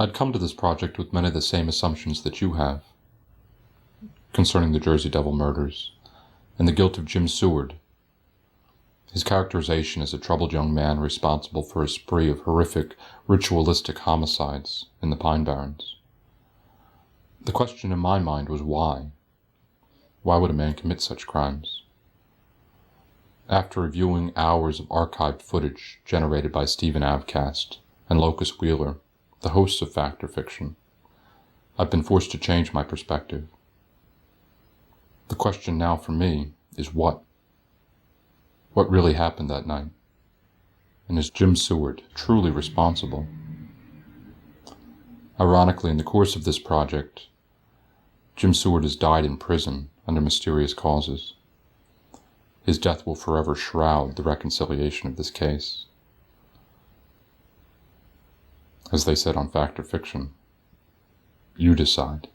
I'd come to this project with many of the same assumptions that you have concerning the Jersey Devil murders and the guilt of Jim Seard, his characterization as a troubled young man responsible for a spree of horrific, ritualistic homicides in the Pine Barrens. The question in my mind was why? Why would a man commit such crimes? After reviewing hours of archived footage generated by Stephen Avcast and Locus Wheeler, the hosts of Fact or Fiction, I've been forced to change my perspective. The question now for me is what? What really happened that night? And is Jim Seard truly responsible? Ironically, in the course of this project, Jim Seard has died in prison under mysterious causes. His death will forever shroud the reconciliation of this case. As they said on Fact or Fiction, you decide.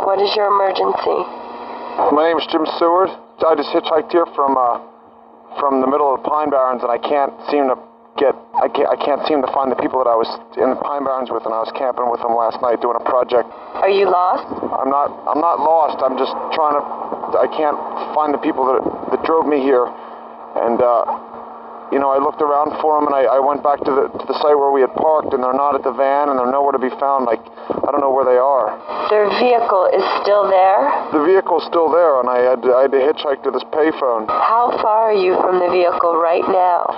What is your emergency? My name is Jim Seard. I just hitchhiked here from the middle of the Pine Barrens, and I can't seem to find the people that I was in the Pine Barrens with, and I was camping with them last night doing a project. Are you lost? I'm not lost. I'm just I can't find the people that drove me here, and I looked around for them, and I went back to the site where we had parked, and they're not at the van, and they're nowhere to be found. I don't know where they are. Their vehicle is still there? The vehicle's still there, and I had to hitchhike to this payphone. How far are you from the vehicle right now?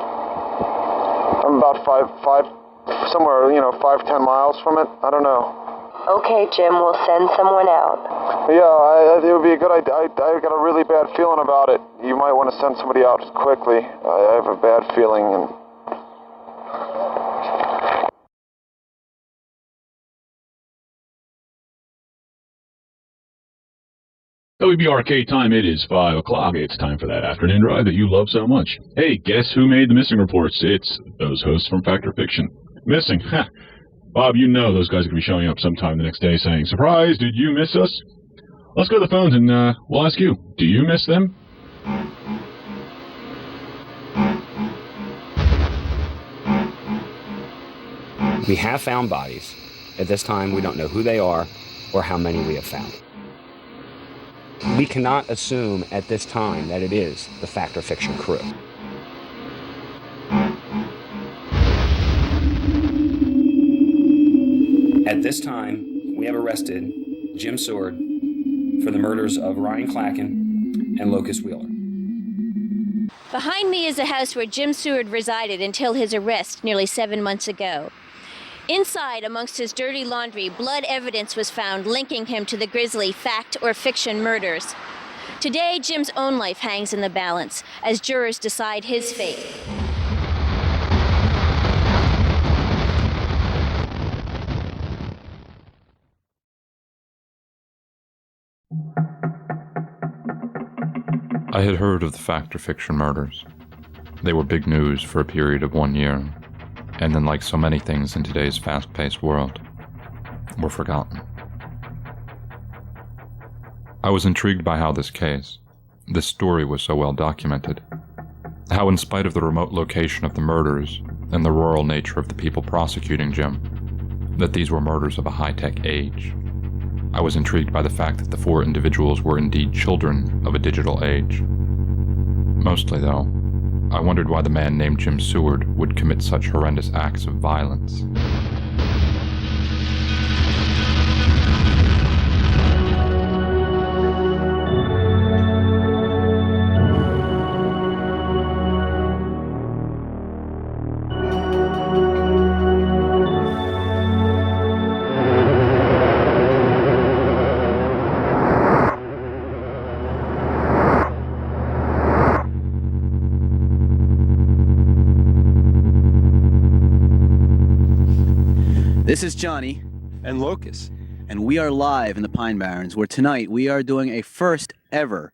I'm about 5-10 miles from it. I don't know. Okay, Jim, we'll send someone out. Yeah, it would be a good idea. I got a really bad feeling about it. You might want to send somebody out quickly. I have a bad feeling. And WBRK time, it is 5 o'clock. It's time for that afternoon drive that you love so much. Hey, guess who made the missing reports? It's those hosts from Fact or Fiction. Missing? Ha! Bob, you know those guys are going to be showing up sometime the next day saying, "Surprise, did you miss us?" Let's go to the phones and we'll ask you, do you miss them? We have found bodies. At this time, we don't know who they are or how many we have found. We cannot assume at this time that it is the Fact or Fiction crew. At this time, we have arrested Jim Seard for the murders of Ryan Clacken and Locus Wheeler. Behind me is the house where Jim Seard resided until his arrest nearly 7 months ago. Inside, amongst his dirty laundry, blood evidence was found linking him to the grisly Fact or Fiction murders. Today, Jim's own life hangs in the balance as jurors decide his fate. I had heard of the Fact or Fiction murders. They were big news for a period of 1 year, and then, like so many things in today's fast-paced world, were forgotten. I was intrigued by how this story was so well documented. How, in spite of the remote location of the murders and the rural nature of the people prosecuting Jim, that these were murders of a high-tech age. I was intrigued by the fact that the 4 individuals were indeed children of a digital age. Mostly, though, I wondered why the man named Jim Seard would commit such horrendous acts of violence. This is Johnny and Locus, and we are live in the Pine Barrens, where tonight we are doing a first ever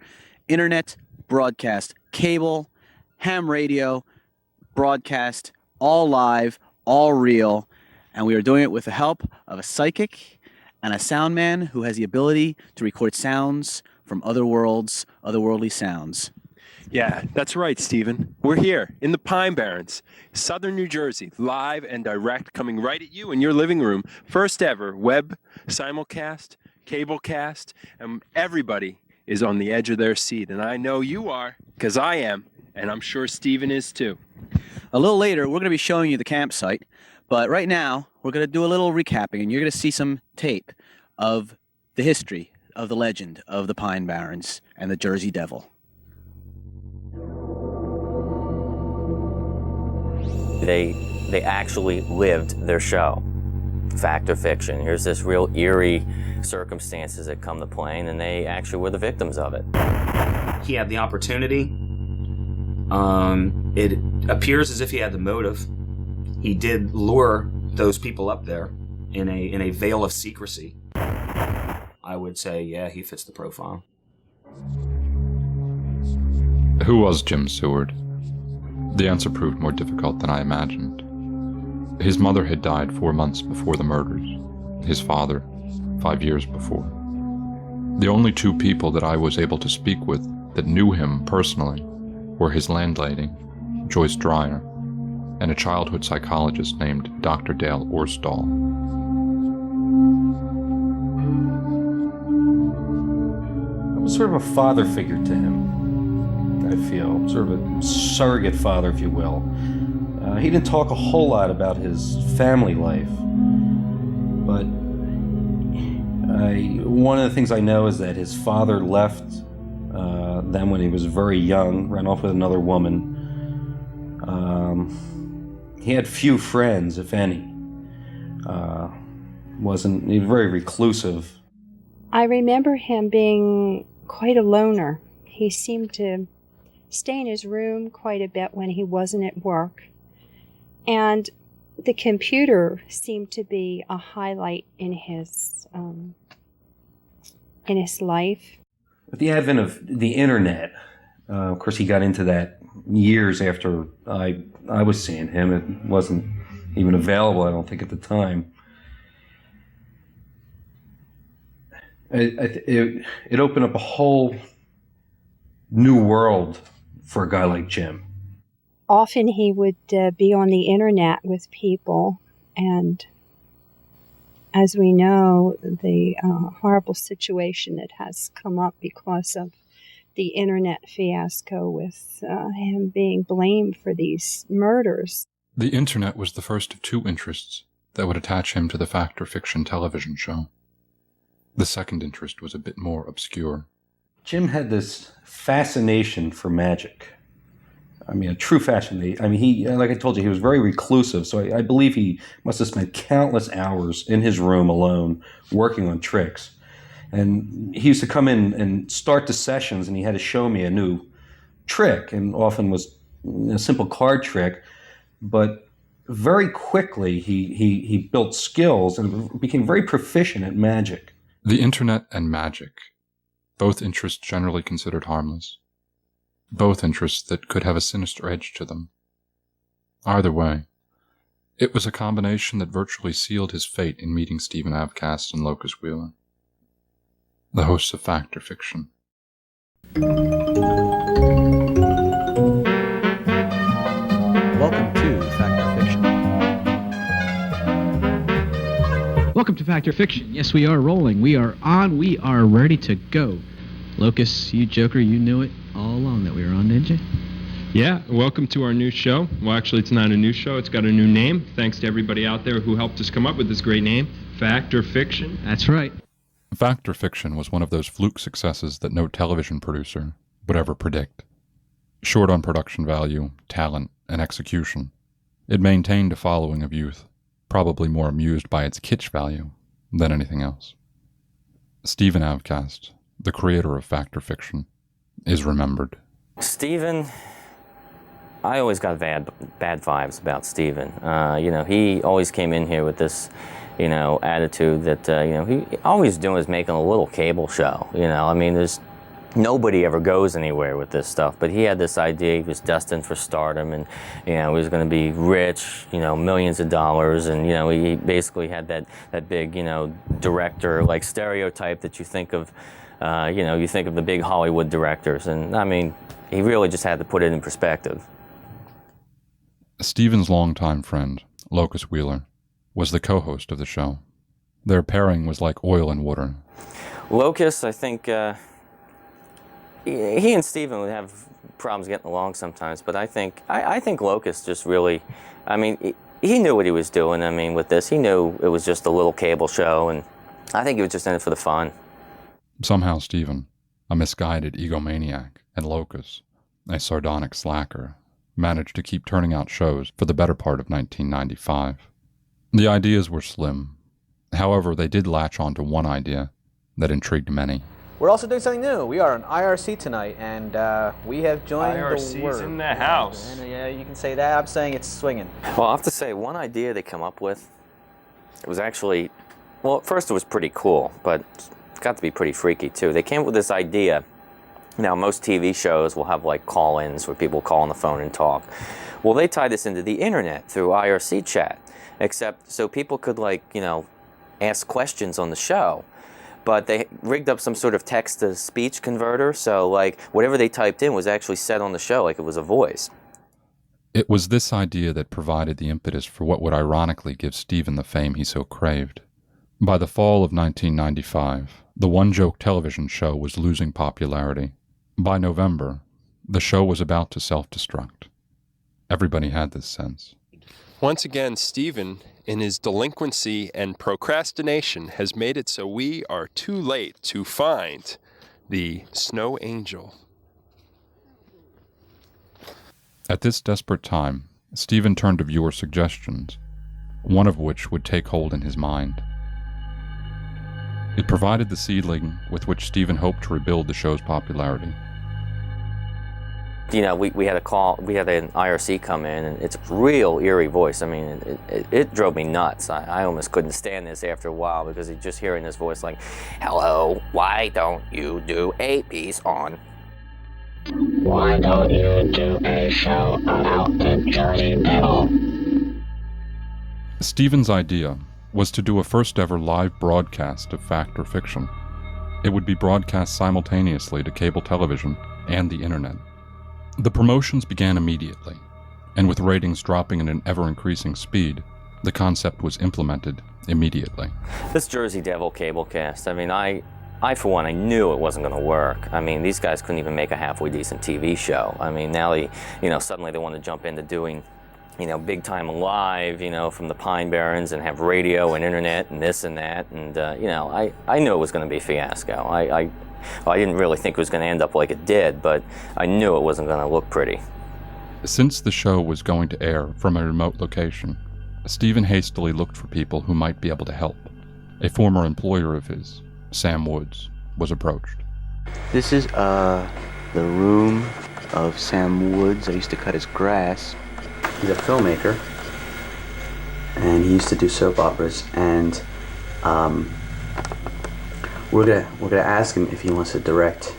internet, broadcast, cable, ham radio, broadcast, all live, all real. And we are doing it with the help of a psychic and a sound man who has the ability to record sounds from other worlds, otherworldly sounds. Yeah, that's right, Stephen. We're here in the Pine Barrens, southern New Jersey, live and direct, coming right at you in your living room. First ever web, simulcast, cablecast, and everybody is on the edge of their seat. And I know you are, because I am, and I'm sure Stephen is too. A little later, we're going to be showing you the campsite, but right now, we're going to do a little recapping, and you're going to see some tape of the history of the legend of the Pine Barrens and the Jersey Devil. They actually lived their show. Fact or fiction. Here's this real eerie circumstances that come to play, and they actually were the victims of it. He had the opportunity. It appears as if he had the motive. He did lure those people up there in a veil of secrecy. I would say, yeah, he fits the profile. Who was Jim Seard? The answer proved more difficult than I imagined. His mother had died 4 months before the murders. His father, 5 years before. The only two people that I was able to speak with that knew him personally were his landlady, Joyce Dreyer, and a childhood psychologist named Dr. Dale Orstall. I was sort of a father figure to him. I feel, sort of a surrogate father, if you will. He didn't talk a whole lot about his family life, but one of the things I know is that his father left them when he was very young, ran off with another woman. He had few friends, if any. He was very reclusive. I remember him being quite a loner. He seemed to stay in his room quite a bit when he wasn't at work. And the computer seemed to be a highlight in his life. With the advent of the internet, of course he got into that years after I was seeing him. It wasn't even available, I don't think, at the time. It opened up a whole new world for a guy like Jim. Often he would be on the internet with people, and as we know, the horrible situation that has come up because of the internet fiasco with him being blamed for these murders. The internet was the first of two interests that would attach him to the fact or fiction television show. The second interest was a bit more obscure. Jim had this fascination for magic. I mean, a true fascination. I mean, he, like I told you, he was very reclusive, so I believe he must have spent countless hours in his room alone working on tricks. And he used to come in and start the sessions, and he had to show me a new trick, and often was a simple card trick. But very quickly, he built skills and became very proficient at magic. The internet and magic, both interests generally considered harmless. Both interests that could have a sinister edge to them. Either way, it was a combination that virtually sealed his fate in meeting Stephen Avcast and Locus Wheeler, the hosts of Fact or Fiction. Welcome to Fact or Fiction. Welcome to Fact or Fiction. Yes, we are rolling. We are on. We are ready to go. Locus, you joker, you knew it all along that we were on, didn't you? Yeah, welcome to our new show. Well, actually, it's not a new show. It's got a new name. Thanks to everybody out there who helped us come up with this great name, Fact or Fiction. That's right. Fact or Fiction was one of those fluke successes that no television producer would ever predict. Short on production value, talent, and execution, it maintained a following of youth, probably more amused by its kitsch value than anything else. Stephen Avcast, the creator of Fact or Fiction, is remembered. Stephen, I always got bad vibes about Stephen. He always came in here with this, attitude that, he always doing is making a little cable show. There's nobody ever goes anywhere with this stuff, but he had this idea. He was destined for stardom, and he was going to be rich, millions of dollars, and he basically had that big, director like stereotype that you think of, you think of the big Hollywood directors, and I mean, he really just had to put it in perspective. Stephen's longtime friend, Locus Wheeler, was the co-host of the show. Their pairing was like oil and water. Locus, I think. He and Stephen would have problems getting along sometimes, but I think Locust just really, I mean, he knew what he was doing. I mean, with this, he knew it was just a little cable show, and I think he was just in it for the fun. Somehow Stephen, a misguided egomaniac, and Locust, a sardonic slacker, managed to keep turning out shows for the better part of 1995. The ideas were slim. However, they did latch onto one idea that intrigued many. We're also doing something new. We are on IRC tonight, and we have joined IRC's the word. in the house. And, yeah, you can say that. I'm saying it's swinging. Well, I have to say, one idea they come up with, it was actually, well, at first it was pretty cool, but it got to be pretty freaky, too. They came up with this idea. Now, most TV shows will have, like, call-ins where people call on the phone and talk. Well, they tied this into the internet through IRC chat, except so people could, like, ask questions on the show. But they rigged up some sort of text-to-speech converter, so like whatever they typed in was actually said on the show, like it was a voice. It was this idea that provided the impetus for what would ironically give Stephen the fame he so craved. By the fall of 1995, the one-joke television show was losing popularity. By November, the show was about to self-destruct. Everybody had this sense. Once again, Stephen, in his delinquency and procrastination, has made it so we are too late to find the Snow Angel. At this desperate time, Stephen turned to viewer suggestions, one of which would take hold in his mind. It provided the seedling with which Stephen hoped to rebuild the show's popularity. We had a call, we had an IRC come in, and it's a real eerie voice. I mean, it drove me nuts. I almost couldn't stand this after a while because just hearing this voice like, hello, why don't you do a piece on? Why don't you do a show about the Jersey Devil? Stephen's idea was to do a first-ever live broadcast of fact or fiction. It would be broadcast simultaneously to cable television and the internet. The promotions began immediately, and with ratings dropping at an ever-increasing speed, the concept was implemented immediately. This Jersey Devil cablecast, I mean, I for one, I knew it wasn't going to work. I mean, these guys couldn't even make a halfway decent TV show. I mean, now suddenly they want to jump into doing, big time live, from the Pine Barrens and have radio and internet and this and that. And, I knew it was going to be a fiasco. I didn't really think it was going to end up like it did, but I knew it wasn't going to look pretty. Since the show was going to air from a remote location, Stephen hastily looked for people who might be able to help. A former employer of his, Sam Woods, was approached. This is the room of Sam Woods. I used to cut his grass. He's a filmmaker, and he used to do soap operas, and we're gonna ask him if he wants to direct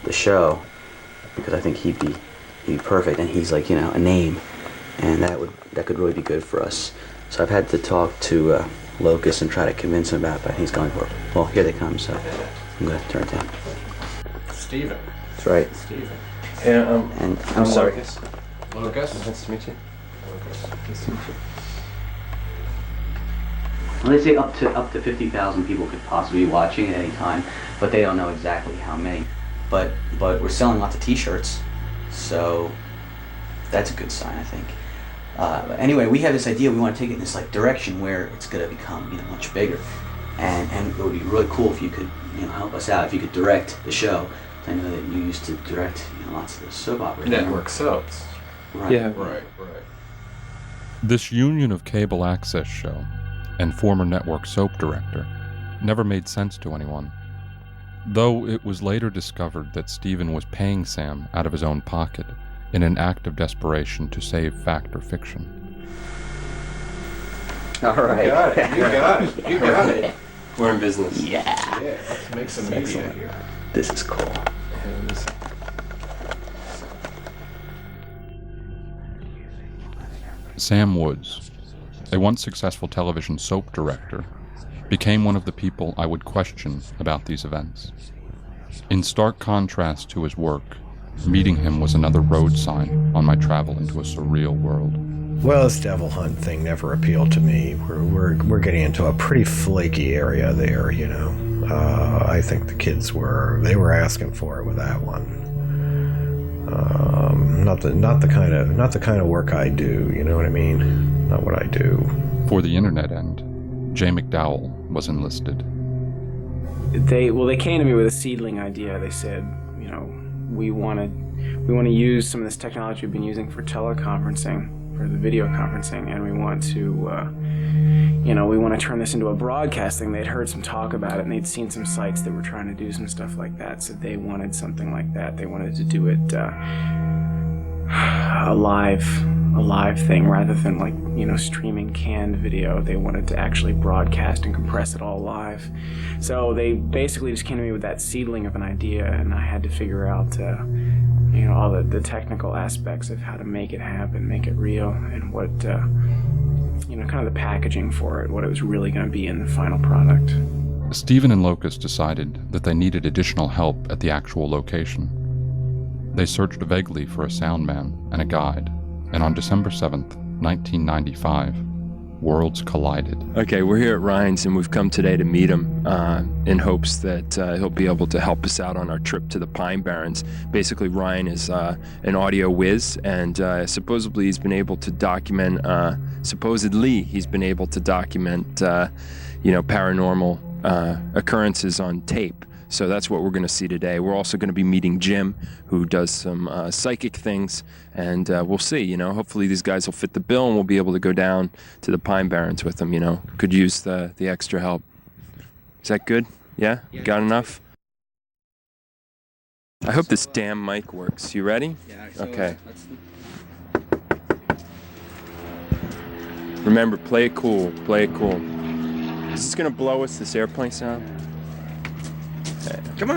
the show, because I think he'd be perfect, and he's like a name, and that could really be good for us. So I've had to talk to Locus and try to convince him about it, but he's going for it. Well, here they come, so I'm gonna turn it down. Stephen. That's right. Stephen. Yeah, and I'm sorry. Locus. Locus. Nice to meet you. Locus. Nice to meet you. Well, they say up to 50,000 people could possibly be watching at any time, but they don't know exactly how many. But we're selling lots of T-shirts, so that's a good sign, I think. But anyway, we have this idea. We want to take it in this direction where it's going to become much bigger, and it would be really cool if you could help us out. If you could direct the show. I know that you used to direct lots of the soap operas. Network soaps. Right. Yeah. Right. This union of cable access show and former network soap director never made sense to anyone, though it was later discovered that Stephen was paying Sam out of his own pocket in an act of desperation to save fact or fiction. All right. You got it. We're in business. Yeah. Let's make some media here. This is cool. Sam Woods, a once successful television soap director, became one of the people I would question about these events. In stark contrast to his work, meeting him was another road sign on my travel into a surreal world. Well, this devil hunt thing never appealed to me. We're getting into a pretty flaky area there, you know. I think the kids were asking for it with that one. Not the kind of work I do, you know what I mean? Not what I do. For the internet end, Jay McDowell was enlisted. They came to me with a seedling idea. They said, you know, we want to use some of this technology we've been using for teleconferencing, for the video conferencing, and we want to turn this into a broadcasting. They'd heard some talk about it, and they'd seen some sites that were trying to do some stuff like that, so they wanted something like that. They wanted to do it a live thing rather than, like, you know, streaming canned video. They wanted to actually broadcast and compress it all live. So they basically just came to me with that seedling of an idea, and I had to figure out you know, all the technical aspects of how to make it happen, make it real, and what you know, kind of the packaging for it, what it was really going to be in the final product. Stephen and Locust decided that they needed additional help at the actual location. They searched vaguely for a sound man and a guide, and on December 7th, 1995, worlds collided. Okay, we're here at Ryan's, and we've come today to meet him in hopes that he'll be able to help us out on our trip to the Pine Barrens. Basically, Ryan is an audio whiz, and supposedly he's been able to document, you know, paranormal occurrences on tape. So that's what we're going to see today. We're also going to be meeting Jim, who does some psychic things, and we'll see, you know, hopefully these guys will fit the bill and we'll be able to go down to the Pine Barrens with them, you know. Could use the extra help. Is that good? Yeah? Got enough? I hope this damn mic works. You ready? Yeah. Okay. Remember, play it cool. Play it cool. Is this going to blow us, this airplane sound? Okay. Come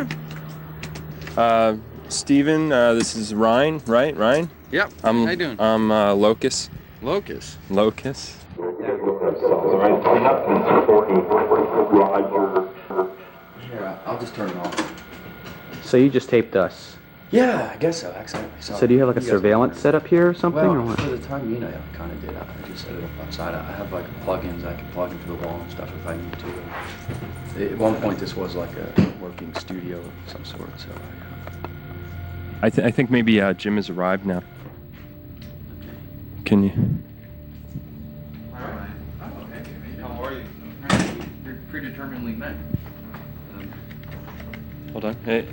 on. Steven, this is Ryan, right? Ryan? Yep. How you doing? I'm Locust. Locust. Locust. Here, I'll just turn it off. So you just taped us? Yeah, I guess so, accidentally. So do you have like a surveillance setup here or something? Well, or what? for the time being, I kind of did. I just set it up outside. I have like plugins I can plug into the wall and stuff if I need to. At one point, this was like a working studio of some sort. So I think maybe Jim has arrived now. Can you? Hi, how are you? You're predeterminedly met. Hold on. Hey,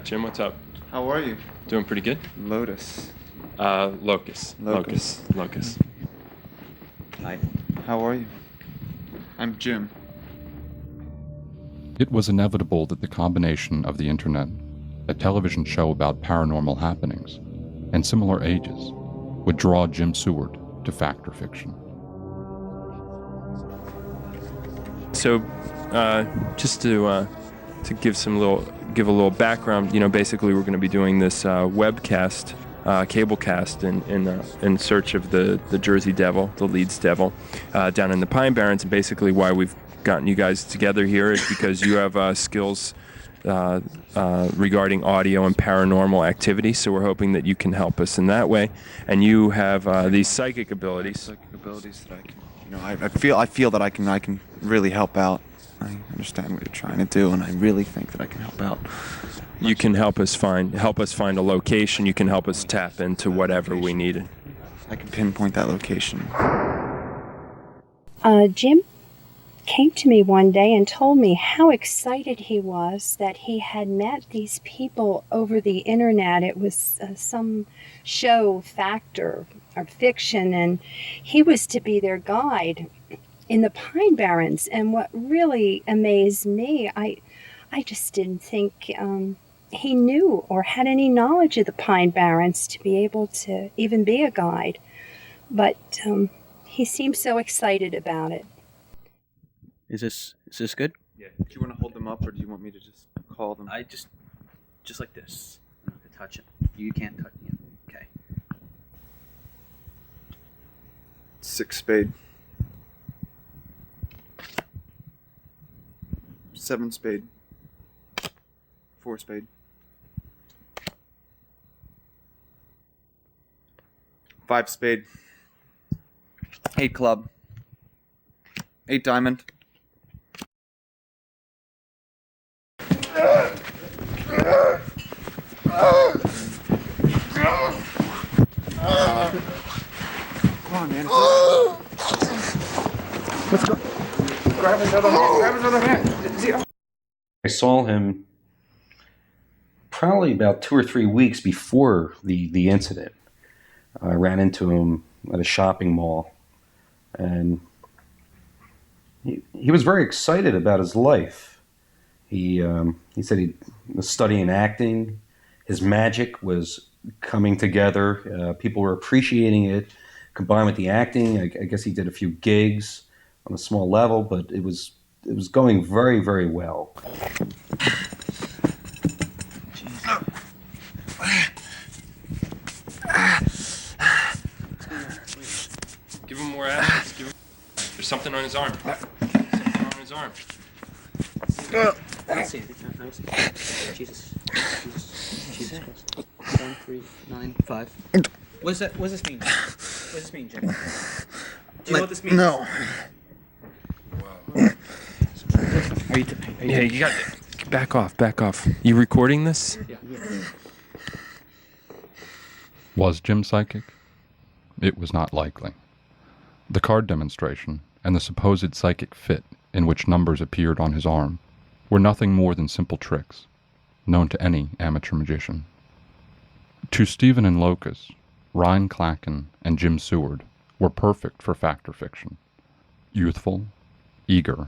Jim, what's up? How are you? Doing pretty good. Locust. Locust. Hi. How are you? I'm Jim. It was inevitable that the combination of the internet, a television show about paranormal happenings, and similar ages would draw Jim Seard to Fact or Fiction. So, just to give a little background, you know, basically we're going to be doing this webcast, cablecast in search of the Jersey Devil, the Leeds Devil, down in the Pine Barrens. And basically why we've gotten you guys together here is because you have skills regarding audio and paranormal activity. So we're hoping that you can help us in that way. And you have these psychic abilities. Psychic abilities that I can, you know, I feel that I can really help out. I understand what you're trying to do, and I really think that I can help out. You can help us find a location. You can help us tap into whatever we needed. I can pinpoint that location. Jim came to me one day and told me how excited he was that he had met these people over the internet. It was some show, Fact or Fiction, and he was to be their guide in the Pine Barrens. And what really amazed me, I just didn't think he knew or had any knowledge of the Pine Barrens to be able to even be a guide. But he seemed so excited about it. Is this good? Yeah. Do you want to hold them up, or do you want me to just call them? just like this. I'm not gonna touch it. You can't touch it. Okay. 6 spade. 7 spade. 4 spade. 5 spade. 8 club. 8 diamond. Come on, man. Let's go. Grab his other hand. Grab his other hand. I saw him probably about 2 or 3 weeks before the incident. I ran into him at a shopping mall, and he was very excited about his life. He said he was studying acting. His magic was coming together. People were appreciating it, combined with the acting. I guess he did a few gigs on a small level, but it was going very, very well. Give him more action. There's something on his arm. Something on his arm. I don't see anything. I don't see anything. Jesus Christ. 1, 3, 9, 5. What does this mean? What does this mean, Jim? Do you know what this means? No. Are you Yeah, you got to back off. You recording this? Yeah. Was Jim psychic? It was not likely. The card demonstration and the supposed psychic fit in which numbers appeared on his arm were nothing more than simple tricks, known to any amateur magician. To Stephen and Locus, Ryan Clacken and Jim Seard were perfect for fact or fiction. Youthful, eager,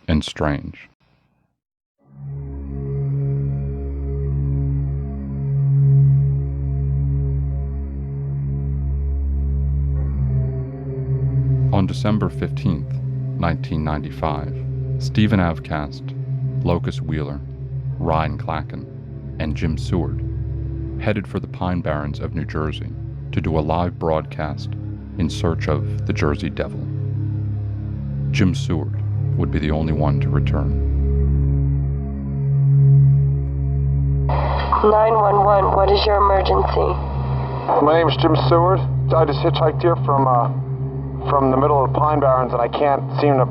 and strange. On December 15th, 1995, Stephen Avcast, Locus Wheeler, Ryan Clacken, and Jim Seard headed for the Pine Barrens of New Jersey to do a live broadcast in search of the Jersey Devil. Jim Seard would be the only one to return. 911, what is your emergency? My name is Jim Seard. I just hitchhiked here from the middle of the Pine Barrens, and I can't seem to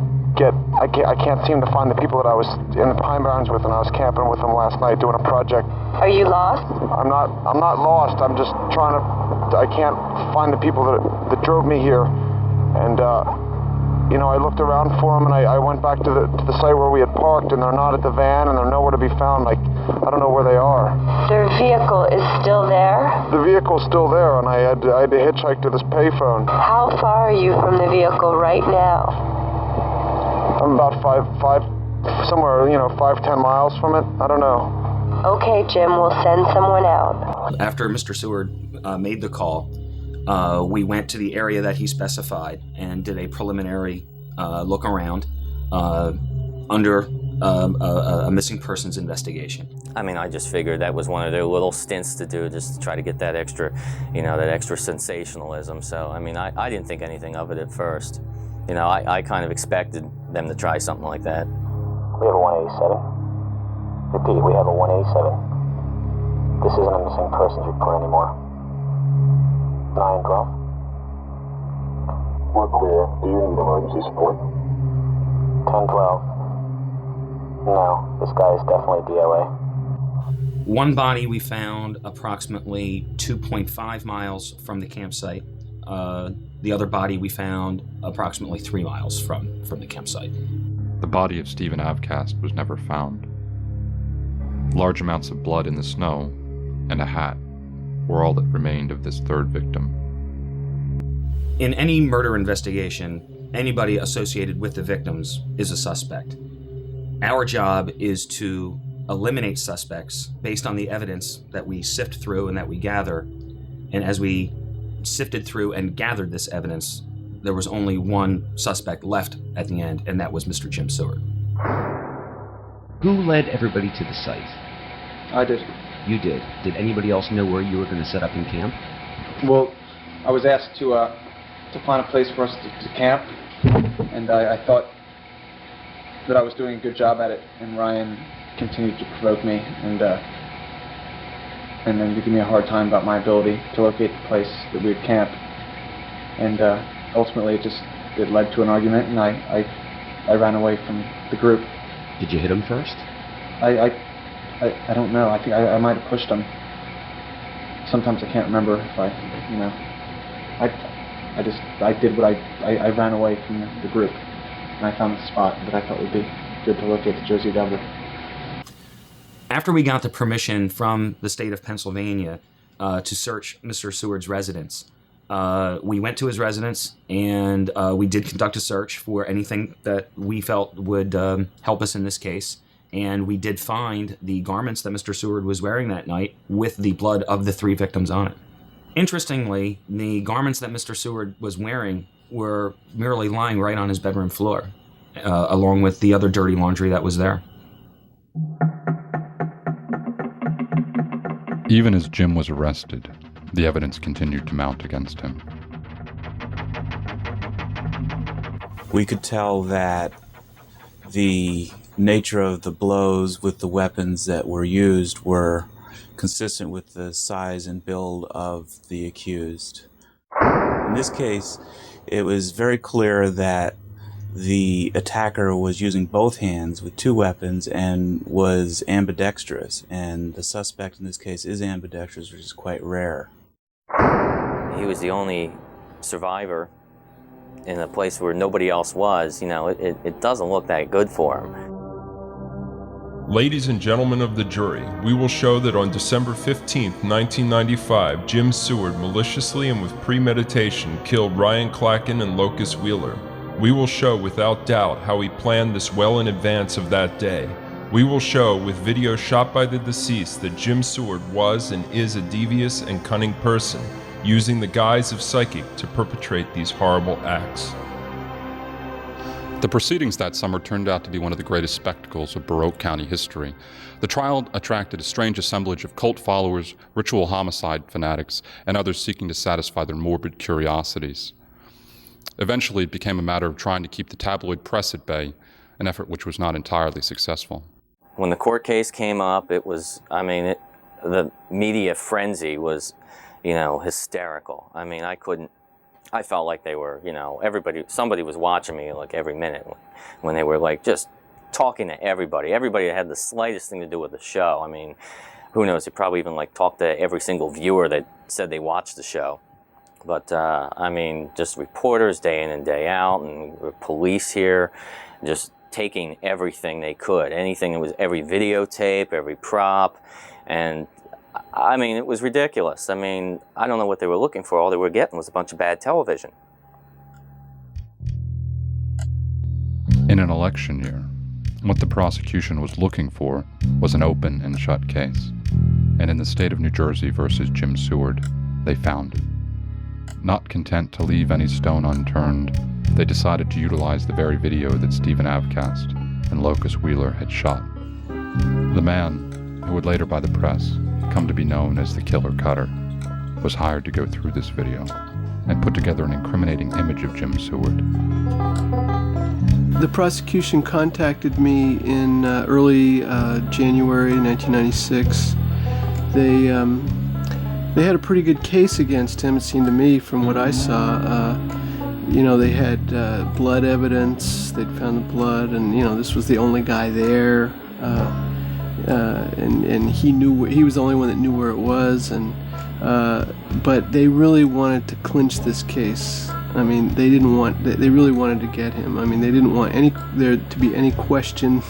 find the people that I was in the Pine Barrens with, and I was camping with them last night doing a project. Are you lost? I'm not lost. I'm just I can't find the people that drove me here, and I looked around for them, and I went back to the site where we had parked, and they're not at the van, and they're nowhere to be found. I don't know where they are. Their vehicle is still there? The vehicle's still there, and I had to hitchhike to this payphone. How far are you from the vehicle right now? I'm about 5-10 miles from it. I don't know. Okay, Jim, we'll send someone out. After Mr. Seard made the call, we went to the area that he specified and did a preliminary look around under a missing persons investigation. I mean, I just figured that was one of their little stints to do, just to try to get that extra, that extra sensationalism. So, I mean, I didn't think anything of it at first. I kind of expected them to try something like that. We have a 187. Repeat, we have a 187. This isn't a missing persons report anymore. 912. We're clear. Do you need emergency support? 1012. No, this guy is definitely DOA. One body we found approximately 2.5 miles from the campsite. The other body we found approximately 3 miles from the campsite. The body of Stephen Avcast was never found. Large amounts of blood in the snow and a hat were all that remained of this third victim. In any murder investigation, anybody associated with the victims is a suspect. Our job is to eliminate suspects based on the evidence that we sift through and that we gather. And as we sifted through and gathered this evidence, there was only one suspect left at the end, and that was Mr. Jim Seard. Who led everybody to the site? I did. You did. Did anybody else know where you were going to set up in camp? Well, I was asked to find a place for us to camp, and I thought that I was doing a good job at it, and Ryan continued to provoke me and then to give me a hard time about my ability to locate the place that we would camp. And ultimately it led to an argument, and I ran away from the group. Did you hit him first? I don't know. I think I might have pushed him. Sometimes I can't remember if I did what I ran away from the group, and I found the spot that I thought would be good to locate the Jersey Devil. After we got the permission from the state of Pennsylvania to search Mr. Seward's residence, we went to his residence and we did conduct a search for anything that we felt would help us in this case. And we did find the garments that Mr. Seward was wearing that night with the blood of the 3 victims on it. Interestingly, the garments that Mr. Seward was wearing were merely lying right on his bedroom floor, along with the other dirty laundry that was there. Even as Jim was arrested, the evidence continued to mount against him. We could tell that the nature of the blows with the weapons that were used were consistent with the size and build of the accused. In this case, it was very clear that the attacker was using both hands with 2 weapons and was ambidextrous, and the suspect in this case is ambidextrous, which is quite rare. He was the only survivor in a place where nobody else was. It doesn't look that good for him. Ladies and gentlemen of the jury, we will show that on December 15, 1995, Jim Seard maliciously and with premeditation killed Ryan Clacken and Locust Wheeler. We will show without doubt how he planned this well in advance of that day. We will show with video shot by the deceased that Jim Seard was and is a devious and cunning person, using the guise of psychic to perpetrate these horrible acts. The proceedings that summer turned out to be one of the greatest spectacles of Baroque County history. The trial attracted a strange assemblage of cult followers, ritual homicide fanatics, and others seeking to satisfy their morbid curiosities. Eventually, it became a matter of trying to keep the tabloid press at bay, an effort which was not entirely successful. When the court case came up, it was, the media frenzy was, hysterical. I felt like they were, somebody was watching me like every minute when they were like just talking to everybody. Everybody that had the slightest thing to do with the show. Who knows, they probably even talked to every single viewer that said they watched the show. But, just reporters day in and day out, and police here, just taking everything they could. Anything, it was every videotape, every prop, and it was ridiculous. I don't know what they were looking for. All they were getting was a bunch of bad television. In an election year, what the prosecution was looking for was an open and shut case. And in the state of New Jersey versus Jim Seard, they found it. Not content to leave any stone unturned, they decided to utilize the very video that Stephen Avcast and Locust Wheeler had shot. The man, who would later by the press come to be known as the Killer Cutter, was hired to go through this video and put together an incriminating image of Jim Seard. The prosecution contacted me in early January 1996. They had a pretty good case against him, it seemed to me, from what I saw. They had blood evidence. They'd found the blood, and this was the only guy there. And he was the only one that knew where it was, but they really wanted to clinch this case. They really wanted to get him. They didn't want there to be any question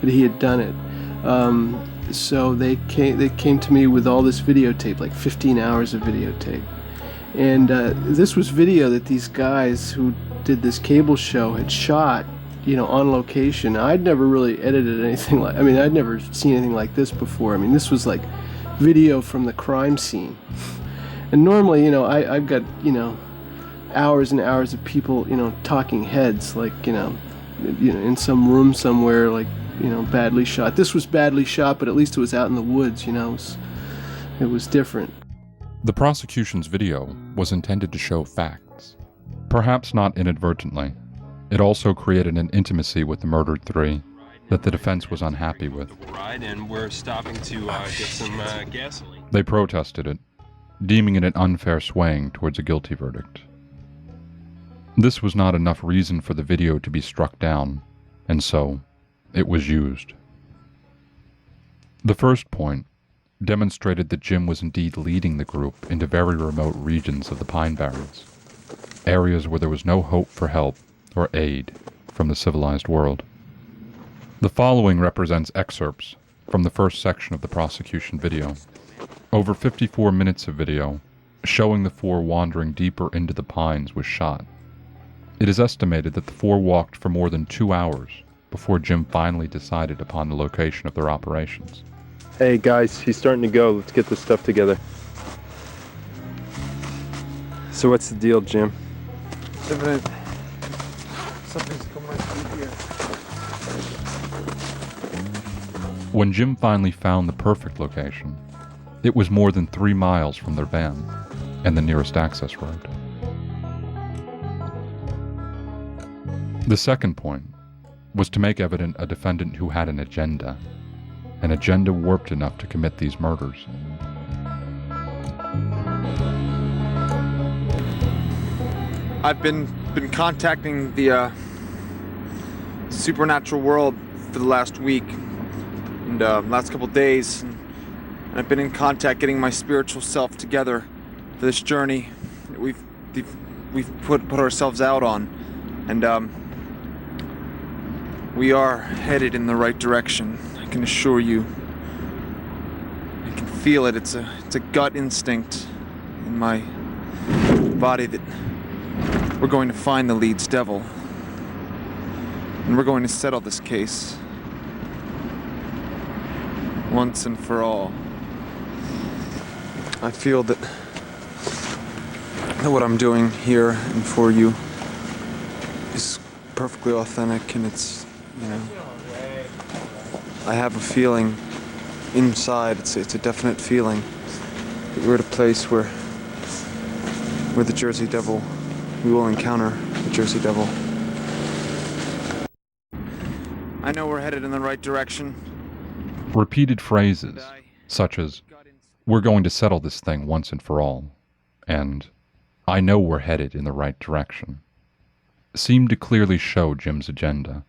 that he had done it. So they came to me with all this videotape, like 15 hours of videotape. And this was video that these guys who did this cable show had shot, on location. I'd never really edited anything like, I'd never seen anything like this before. This was like video from the crime scene. And normally, I've got, hours and hours of people, talking heads, like, in some room somewhere, like, badly shot. This was badly shot, but at least it was out in the woods, it was different. The prosecution's video was intended to show facts. Perhaps not inadvertently, it also created an intimacy with the murdered three that the defense was unhappy with. Ride, and we're stopping to get some gasoline. They protested it, deeming it an unfair swaying towards a guilty verdict. This was not enough reason for the video to be struck down, and so it was used. The first point demonstrated that Jim was indeed leading the group into very remote regions of the Pine Barrens, areas where there was no hope for help or aid from the civilized world. The following represents excerpts from the first section of the prosecution video. Over 54 minutes of video showing the four wandering deeper into the pines was shot. It is estimated that the four walked for more than 2 hours before Jim finally decided upon the location of their operations. Hey guys, he's starting to go. Let's get this stuff together. So what's the deal, Jim? Something's coming right through here. When Jim finally found the perfect location, it was more than 3 miles from their van and the nearest access road. The second point was to make evident a defendant who had an agenda warped enough to commit these murders. I've been contacting the supernatural world for the last week and last couple days, and I've been in contact getting my spiritual self together for this journey that we've put ourselves out on, and we are headed in the right direction. I can assure you. I can feel it. It's a gut instinct in my body that we're going to find the Leeds devil, and we're going to settle this case once and for all. I feel that what I'm doing here and for you is perfectly authentic, and it's, I have a feeling inside, it's a definite feeling that we're at a place where the Jersey Devil, we will encounter the Jersey Devil. I know we're headed in the right direction. Repeated phrases, such as, "We're going to settle this thing once and for all," and "I know we're headed in the right direction," seemed to clearly show Jim's agenda.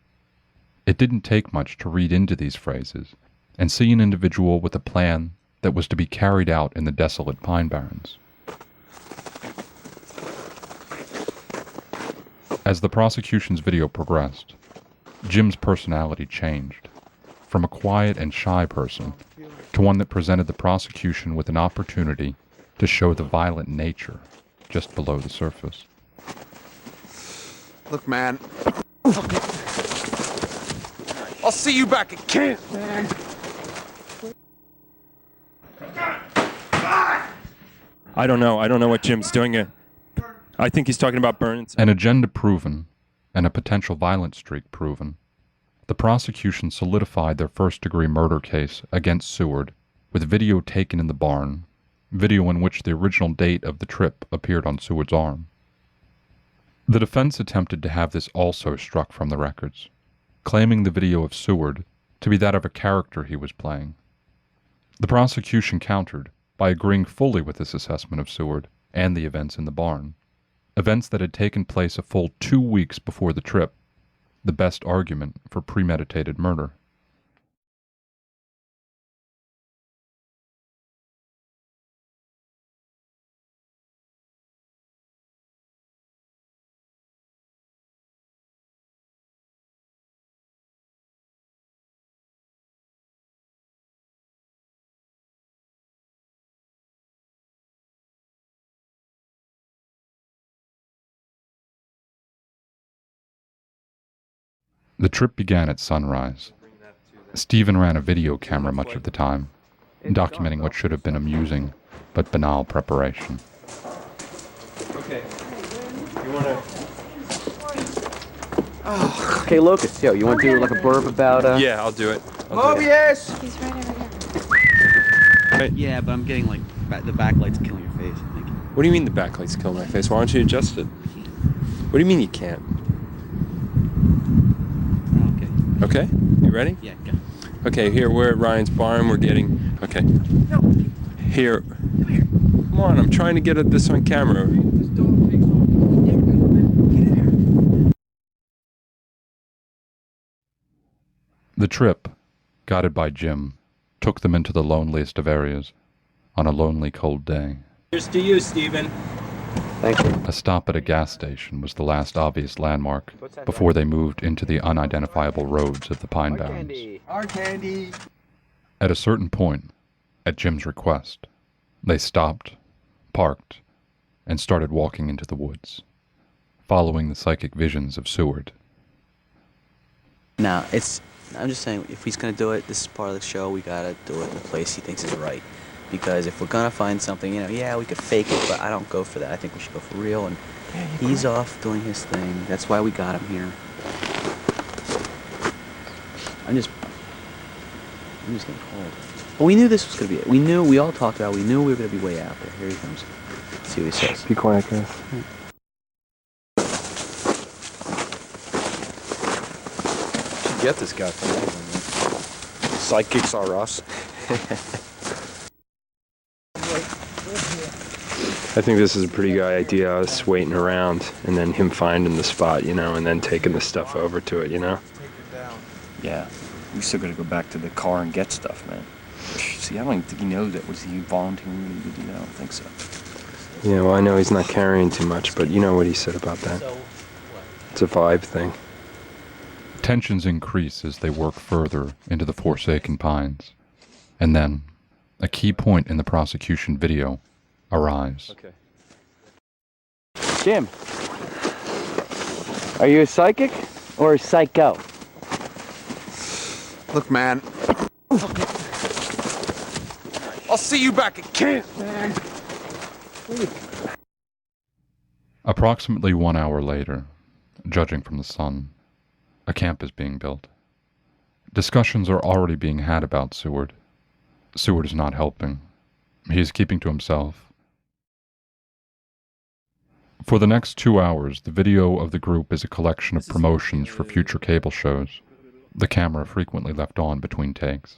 It didn't take much to read into these phrases and see an individual with a plan that was to be carried out in the desolate Pine Barrens. As the prosecution's video progressed, Jim's personality changed, from a quiet and shy person to one that presented the prosecution with an opportunity to show the violent nature just below the surface. Look, man. I'll see you back at camp, man. I don't know what Jim's doing here. I think he's talking about Barrens. An agenda proven and a potential violent streak proven, the prosecution solidified their first-degree murder case against Seard with video taken in the barn, video in which the original date of the trip appeared on Seward's arm. The defense attempted to have this also struck from the records, claiming the video of Seard to be that of a character he was playing. The prosecution countered by agreeing fully with this assessment of Seard and the events in the barn, events that had taken place a full 2 weeks before the trip, the best argument for premeditated murder. The trip began at sunrise. Stephen ran a video camera much of the time, documenting what should have been amusing but banal preparation. Okay. You wanna... Oh, Okay, Locust, yo, you want to do like a blurb about, Yeah, I'll do it. Mobius! He's right over here. Yeah, but I'm getting like the backlight's killing your face, I think. What do you mean the backlight's killing my face? Why don't you adjust it? What do you mean you can't? Okay. Okay, you ready? Yeah, go. Okay, here we're at Ryan's barn. We're getting. Okay. Here. Come on, I'm trying to get this on camera. The trip, guided by Jim, took them into the loneliest of areas on a lonely, cold day. Here's to you, Stephen. Thank you. A stop at a gas station was the last obvious landmark before they moved into the unidentifiable roads of the Pine Barrens. Our candy. At a certain point, at Jim's request, they stopped, parked, and started walking into the woods, following the psychic visions of Seward. Now, I'm just saying, if he's going to do it, this is part of the show, we got to do it in the place he thinks is right. Because if we're going to find something, yeah, we could fake it, but I don't go for that. I think we should go for real, and he's off doing his thing. That's why we got him here. I'm just getting cold. But we knew this was going to be it. We all talked about it. We knew we were going to be way out there. Here he comes. Let's see what he says. Be quiet, guys. Should get this guy from anyone. Psychics are us. I think this is a pretty good idea, us waiting around and then him finding the spot, and then taking the stuff over to it, Yeah, we still gotta go back to the car and get stuff, man. See, I don't even think he knows that. Was he volunteering to do that? I don't think so. Yeah, well, I know he's not carrying too much, but you know what he said about that. It's a vibe thing. Tensions increase as they work further into the Forsaken Pines. And then, a key point in the prosecution video arrives. Okay. Jim, are you a psychic or a psycho? Look, man. I'll see you back at camp, man. Approximately 1 hour later, judging from the sun, a camp is being built. Discussions are already being had about Seward. Seward is not helping. He is keeping to himself. For the next 2 hours, the video of the group is a collection of promotions for future cable shows. The camera frequently left on between takes.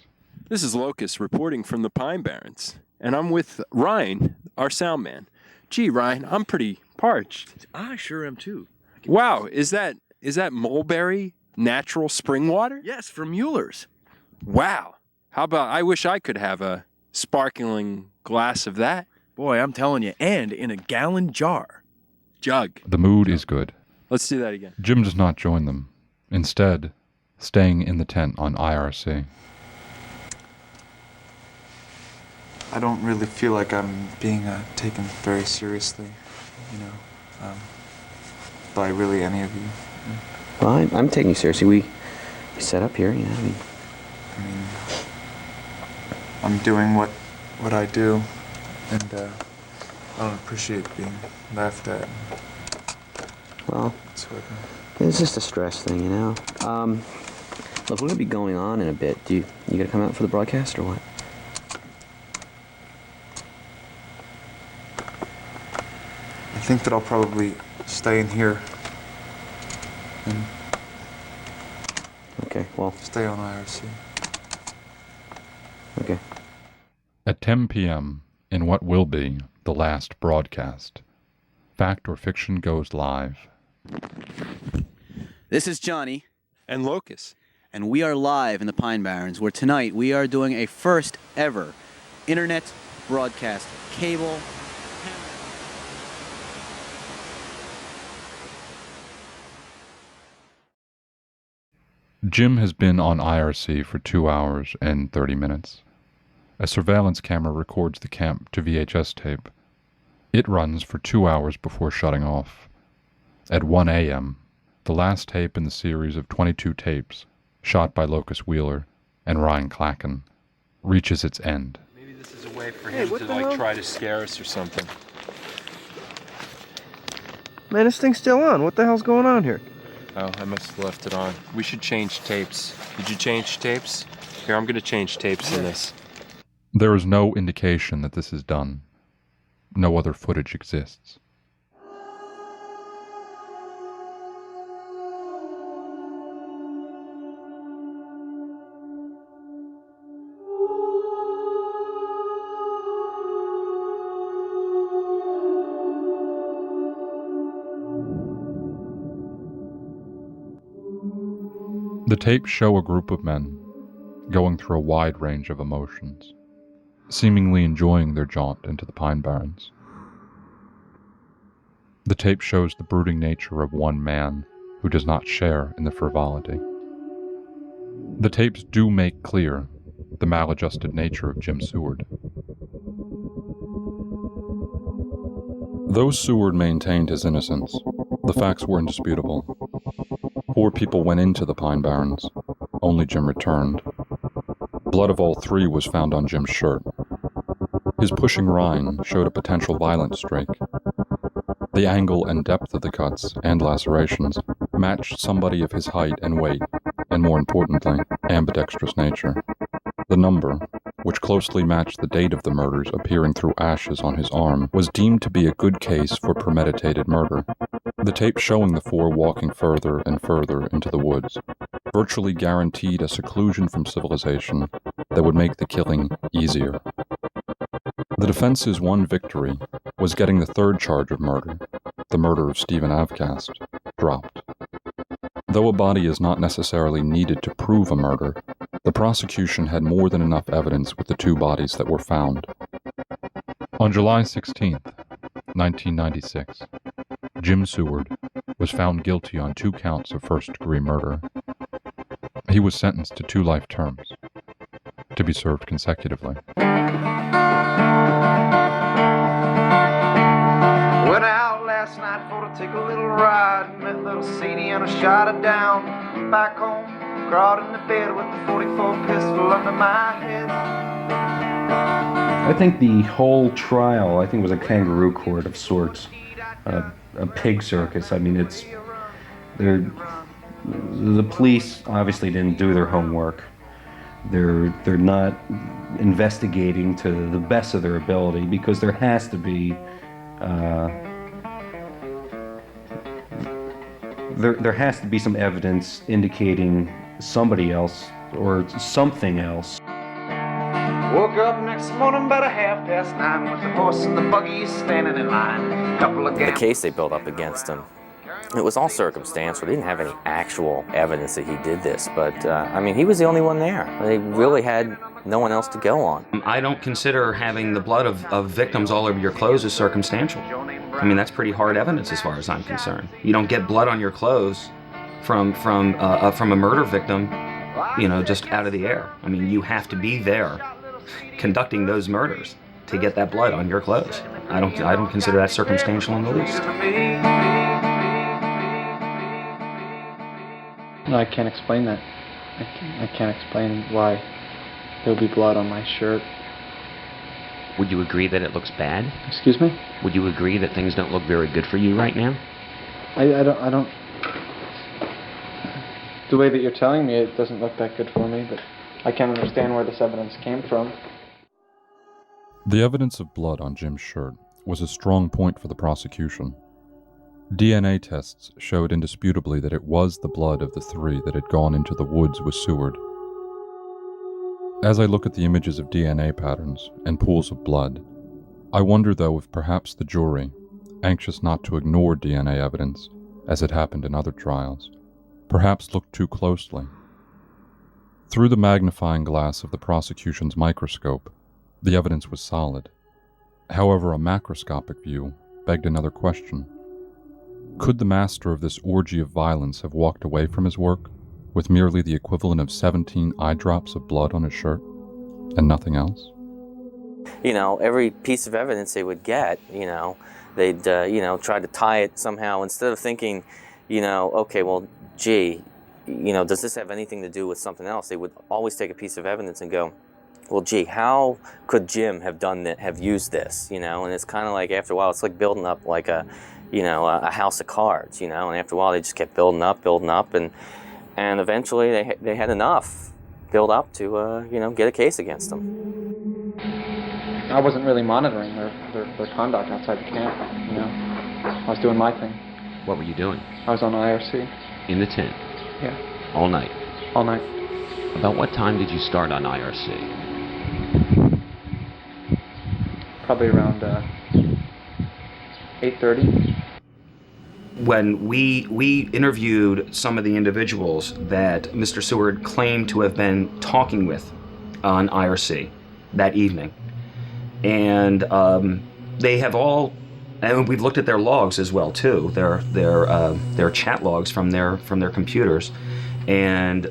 This is Locust reporting from the Pine Barrens, and I'm with Ryan, our sound man. Gee, Ryan, I'm pretty parched. I sure am too. Wow, is that mulberry natural spring water? Yes, from Mueller's. Wow. How about, I wish I could have a sparkling glass of that. Boy, I'm telling you, and in a gallon jar. Jug. The mood is good. Let's do that again. Jim does not join them. Instead, staying in the tent on IRC. I don't really feel like I'm being taken very seriously, by really any of you. Well, I'm taking you seriously. We set up here, I'm doing what I do, and I don't appreciate being laughed at. Well, it's just a stress thing, Look, we're gonna be going on in a bit. You gonna come out for the broadcast or what? I think that I'll probably stay in here and stay on IRC. Okay. At 10 p.m., in what will be the last broadcast, Fact or Fiction goes live. This is Johnny. And Locust. And we are live in the Pine Barrens, where tonight we are doing a first ever internet broadcast. Cable. Jim has been on IRC for 2 hours and 30 minutes. A surveillance camera records the camp to VHS tape. It runs for 2 hours before shutting off. At 1 a.m., the last tape in the series of 22 tapes, shot by Locust Wheeler and Ryan Clacken, reaches its end. Maybe this is a way for him to try to scare us or something. Man, this thing's still on. What the hell's going on here? Oh, I must have left it on. We should change tapes. Did you change tapes? Here, I'm going to change tapes in this. There is no indication that this is done. No other footage exists. The tapes show a group of men going through a wide range of emotions, seemingly enjoying their jaunt into the Pine Barrens. The tape shows the brooding nature of one man who does not share in the frivolity. The tapes do make clear the maladjusted nature of Jim Seard. Though Seard maintained his innocence, the facts were indisputable. 4 people went into the Pine Barrens. Only Jim returned. Blood of all 3 was found on Jim's shirt. His pushing Ryan showed a potential violent streak. The angle and depth of the cuts and lacerations matched somebody of his height and weight, and more importantly, ambidextrous nature. The number, which closely matched the date of the murders appearing through ashes on his arm, was deemed to be a good case for premeditated murder. The tape showing the 4 walking further and further into the woods virtually guaranteed a seclusion from civilization that would make the killing easier. The defense's one victory was getting the 3rd charge of murder, the murder of Stephen Avcast, dropped. Though a body is not necessarily needed to prove a murder, the prosecution had more than enough evidence with the 2 bodies that were found. On July 16th, 1996, Jim Seard was found guilty on 2 counts of first-degree murder. He was sentenced to 2 life terms, to be served consecutively. Went out last night for to take a little ride. Met little Sadie and I shot her down. Back home, crawled in the bed with the 44 pistol under my head. I think the whole trial, was a kangaroo court of sorts, a pig circus. I mean, the police obviously didn't do their homework. They're not investigating to the best of their ability because there has to be there has to be some evidence indicating somebody else or something else. Woke up next morning about 9:30 with the horse and the buggy standing in line. The case they built up against him, it was all circumstantial. They didn't have any actual evidence that he did this, but he was the only one there. They really had no one else to go on. I don't consider having the blood of victims all over your clothes as circumstantial. That's pretty hard evidence as far as I'm concerned. You don't get blood on your clothes from a murder victim, just out of the air. You have to be there conducting those murders to get that blood on your clothes. I don't consider that circumstantial in the least. No, I can't explain that. I can't explain why there would be blood on my shirt. Would you agree that it looks bad? Excuse me? Would you agree that things don't look very good for you right now? I don't. The way that you're telling me, it doesn't look that good for me, but I can't understand where this evidence came from. The evidence of blood on Jim's shirt was a strong point for the prosecution. DNA tests showed indisputably that it was the blood of the 3 that had gone into the woods with Seard. As I look at the images of DNA patterns and pools of blood, I wonder though if perhaps the jury, anxious not to ignore DNA evidence, as had happened in other trials, perhaps looked too closely. Through the magnifying glass of the prosecution's microscope, the evidence was solid. However, a macroscopic view begged another question. Could the master of this orgy of violence have walked away from his work with merely the equivalent of 17 eye drops of blood on his shirt and nothing else? Every piece of evidence they would get, they'd, try to tie it somehow instead of thinking, okay, well, gee, does this have anything to do with something else? They would always take a piece of evidence and go, well, gee, how could Jim have done that, have used this, And it's kind of like, after a while, it's like building up like a, a house of cards, and after a while they just kept building up, and eventually they had enough build up to, get a case against them. I wasn't really monitoring their conduct outside the camp, I was doing my thing. What were you doing? I was on IRC. In the tent? Yeah. All night? All night. About what time did you start on IRC? Probably around 8:30. When we interviewed some of the individuals that Mr. Seard claimed to have been talking with on IRC that evening, and they have all, and we've looked at their logs as well too, their chat logs from their computers, and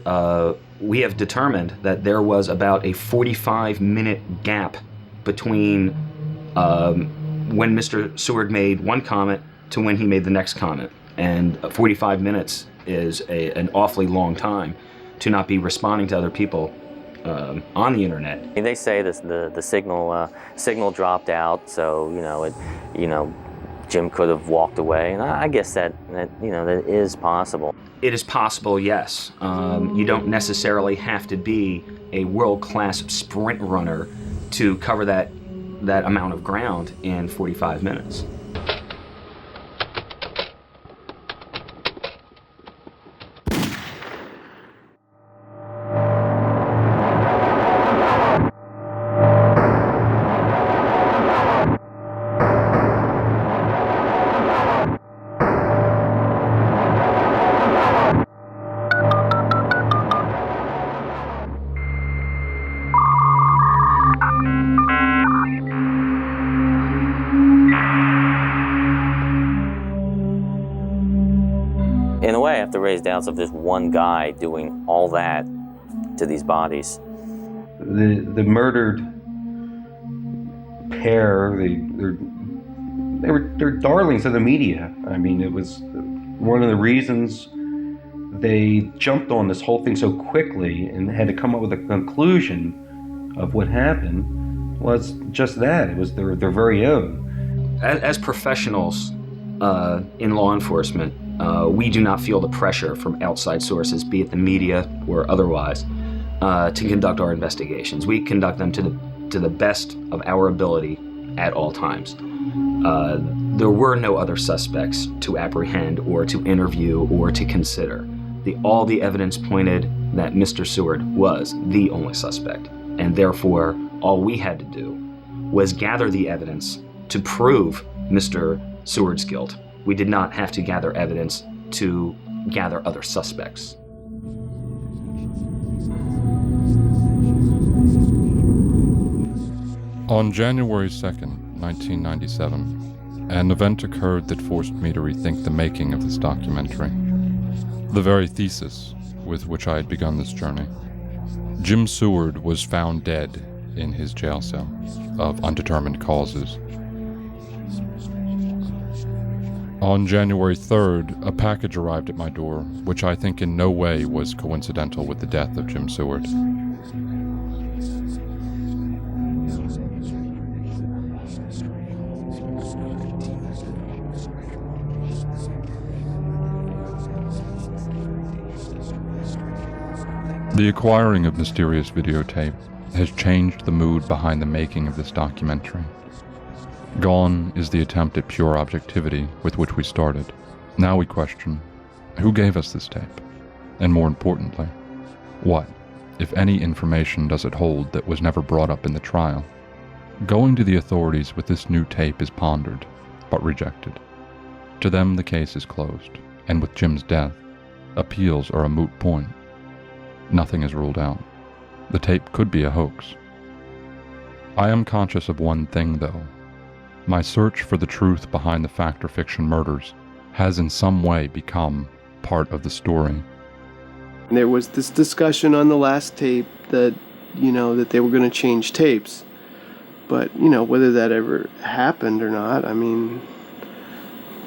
we have determined that there was about a 45-minute gap between when Mr. Seard made one comment to when he made the next comment, and 45 minutes is an awfully long time to not be responding to other people on the internet. They say the signal dropped out, so Jim could have walked away, and I guess that is possible. It is possible, yes. You don't necessarily have to be a world-class sprint runner to cover that amount of ground in 45 minutes. In a way, I have to raise doubts of just one guy doing all that to these bodies. The murdered pair, they're darlings of the media. I mean, it was one of the reasons they jumped on this whole thing so quickly and had to come up with a conclusion of what happened was just that. It was their very own. As professionals in law enforcement, we do not feel the pressure from outside sources, be it the media or otherwise, to conduct our investigations. We conduct them to the best of our ability at all times. There were no other suspects to apprehend or to interview or to consider. All the evidence pointed that Mr. Seard was the only suspect, and therefore all we had to do was gather the evidence to prove Mr. Seard's guilt. We did not have to gather evidence to gather other suspects. On January 2nd, 1997, an event occurred that forced me to rethink the making of this documentary, the very thesis with which I had begun this journey. Jim Seard was found dead in his jail cell of undetermined causes. On January 3rd, a package arrived at my door, which I think in no way was coincidental with the death of Jim Seard. The acquiring of mysterious videotape has changed the mood behind the making of this documentary. Gone is the attempt at pure objectivity with which we started. Now we question, who gave us this tape? And more importantly, what, if any, information does it hold that was never brought up in the trial? Going to the authorities with this new tape is pondered, but rejected. To them, the case is closed, and with Jim's death, appeals are a moot point. Nothing is ruled out. The tape could be a hoax. I am conscious of one thing, though. My search for the truth behind the fact or fiction murders has in some way become part of the story. There was this discussion on the last tape that, that they were going to change tapes. But, whether that ever happened or not, I mean,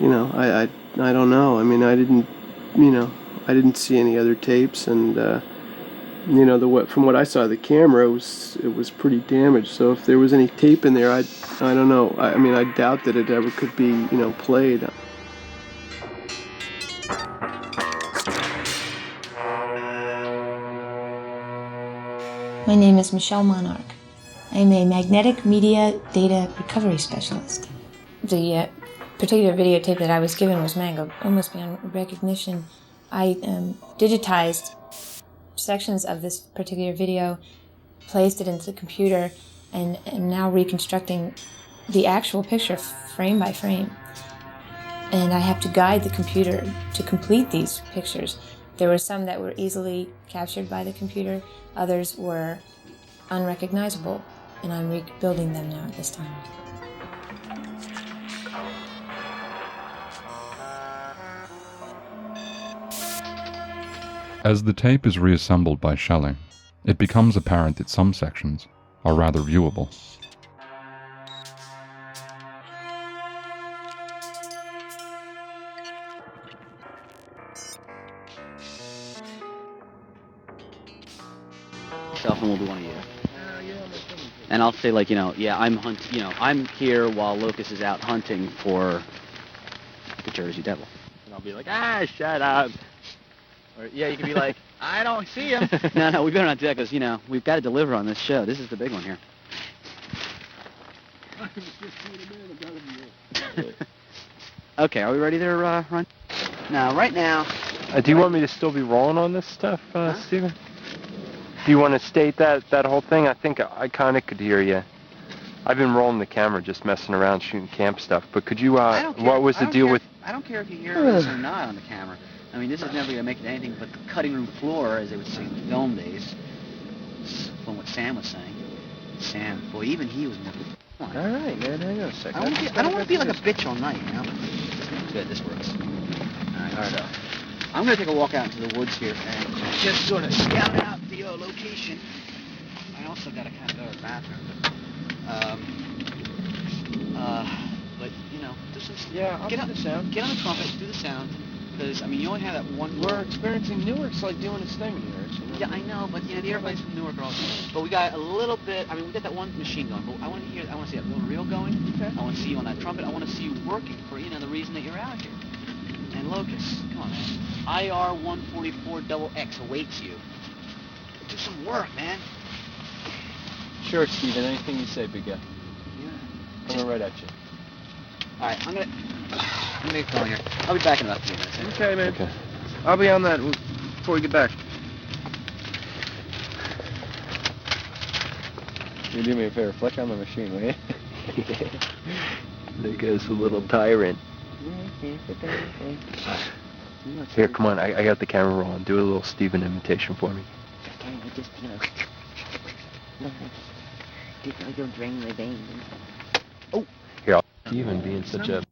I don't know. I mean, I didn't see any other tapes, and from what I saw of the camera, it was pretty damaged. So if there was any tape in there, I don't know. I mean, I doubt that it ever could be, played. My name is Michelle Monarch. I'm a magnetic media data recovery specialist. The particular videotape that I was given was almost beyond recognition. I digitized sections of this particular video, placed it into the computer, and am now reconstructing the actual picture frame by frame. And I have to guide the computer to complete these pictures. There were some that were easily captured by the computer, others were unrecognizable, and I'm rebuilding them now at this time. As the tape is reassembled by Shelley, it becomes apparent that some sections are rather viewable. And we'll do one of you. And I'll say, like, I'm here while Locust is out hunting for the Jersey Devil. And I'll be like, shut up. Or, yeah, you can be like, I don't see him. No, we better not do that because, we've got to deliver on this show. This is the big one here. Okay, are we ready there, Ron? Now, right now... do you want me to still be rolling on this stuff, Steven? Do you want to state that whole thing? I think I kind of could hear you. I've been rolling the camera, just messing around, shooting camp stuff. But could you, what was the deal with... I don't care if you hear this or not on the camera. I mean, this is never going to make it anything but the cutting room floor, as they would say in the film days, from what Sam was saying. Sam, boy, even he was more... All right, man, hang on a second. I don't want to be like a bitch all night, Good, this works. All right. I'm going to take a walk out into the woods here and just sort of scout out the location. I also got to kind of go to the bathroom. But, do some... Yeah, I'll do the sound. Get on the trumpet, do the sound. Because, you only have that one... We're experiencing Newark's like doing its thing here. Yeah, I know, but, the airplanes from Newark are all... But we got a little bit... we got that one machine going, but I want to see that little reel going. Okay. I want to see you on that trumpet. I want to see you working for, the reason that you're out here. And Locust, come on, man. IR 144 XX awaits you. Do some work, man. Sure, Steven. Anything you say, big guy. Yeah. Coming right at you. All right, I'm gonna get going here. I'll be back in about 3 minutes. Okay, man. Okay. I'll be on that before we get back. You do me a favor. Flick on the machine, will you? There goes the little tyrant. Here, come on. I got the camera rolling. Do a little Steven imitation for me. Just, don't drain my veins. Oh! Here, Steven being such a...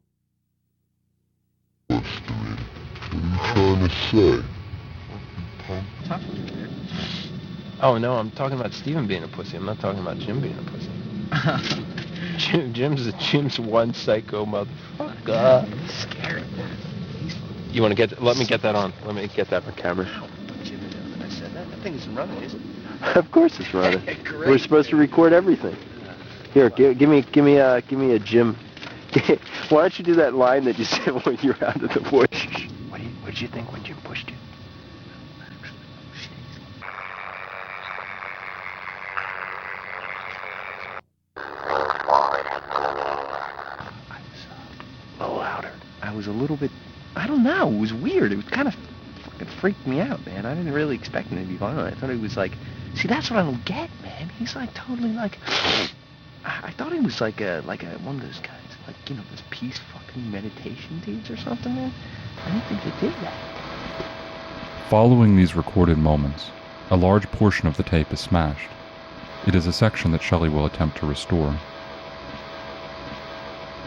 What are you trying to say? Oh, no, I'm talking about Steven being a pussy. I'm not talking about Jim being a pussy. Jim's one psycho motherfucker. Scared. You want to let me get that on. Let me get that on camera. I said that thing isn't running, is it? Of course it's running. Great. We're supposed to record everything. Here, give me a Jim. Why don't you do that line that you said when you were out of the bush? What did you think when Jim pushed you? I was a little bit, I don't know, it was weird. It was kind of fucking freaked me out, man. I didn't really expect him to be violent. I thought he was like, see, that's what I don't get, man. He's like totally like, I thought he was like a one of those guys, like, those peace fucking meditation dudes or something, man. I didn't think they did that. Following these recorded moments, a large portion of the tape is smashed. It is a section that Shelley will attempt to restore.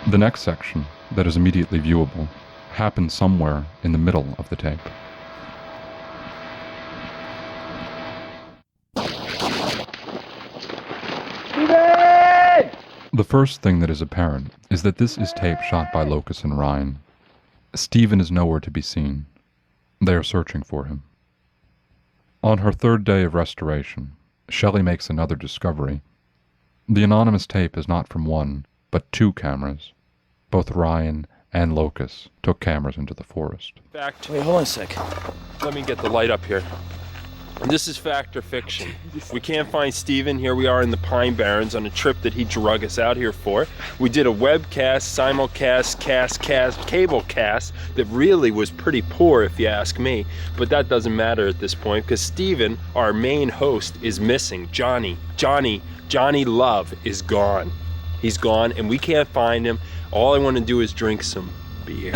The next section, that is immediately viewable, happens somewhere in the middle of the tape. The first thing that is apparent is that this is tape shot by Locust and Ryan. Steven is nowhere to be seen. They are searching for him. On her third day of restoration, Shelley makes another discovery. The anonymous tape is not from one, but 2 cameras. Both Ryan and Locust took cameras into the forest. Wait, hold on a sec. Let me get the light up here. This is fact or fiction. We can't find Steven. Here we are in the Pine Barrens on a trip that he drug us out here for. We did a webcast, simulcast, cable cast that really was pretty poor if you ask me. But that doesn't matter at this point because Steven, our main host, is missing. Johnny Love is gone. He's gone and we can't find him. All I want to do is drink some beer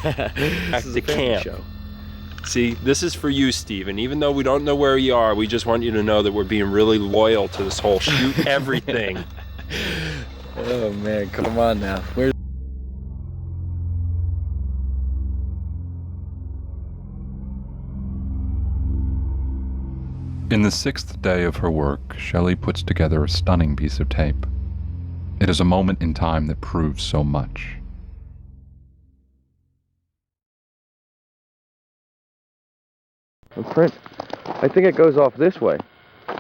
at the camp. Show. See, this is for you, Steven. Even though we don't know where you are, we just want you to know that we're being really loyal to this whole shoot everything. Oh man, come on now. Where's In the 6th day of her work, Shelley puts together a stunning piece of tape. It is a moment in time that proves so much. Print. I think it goes off this way. Do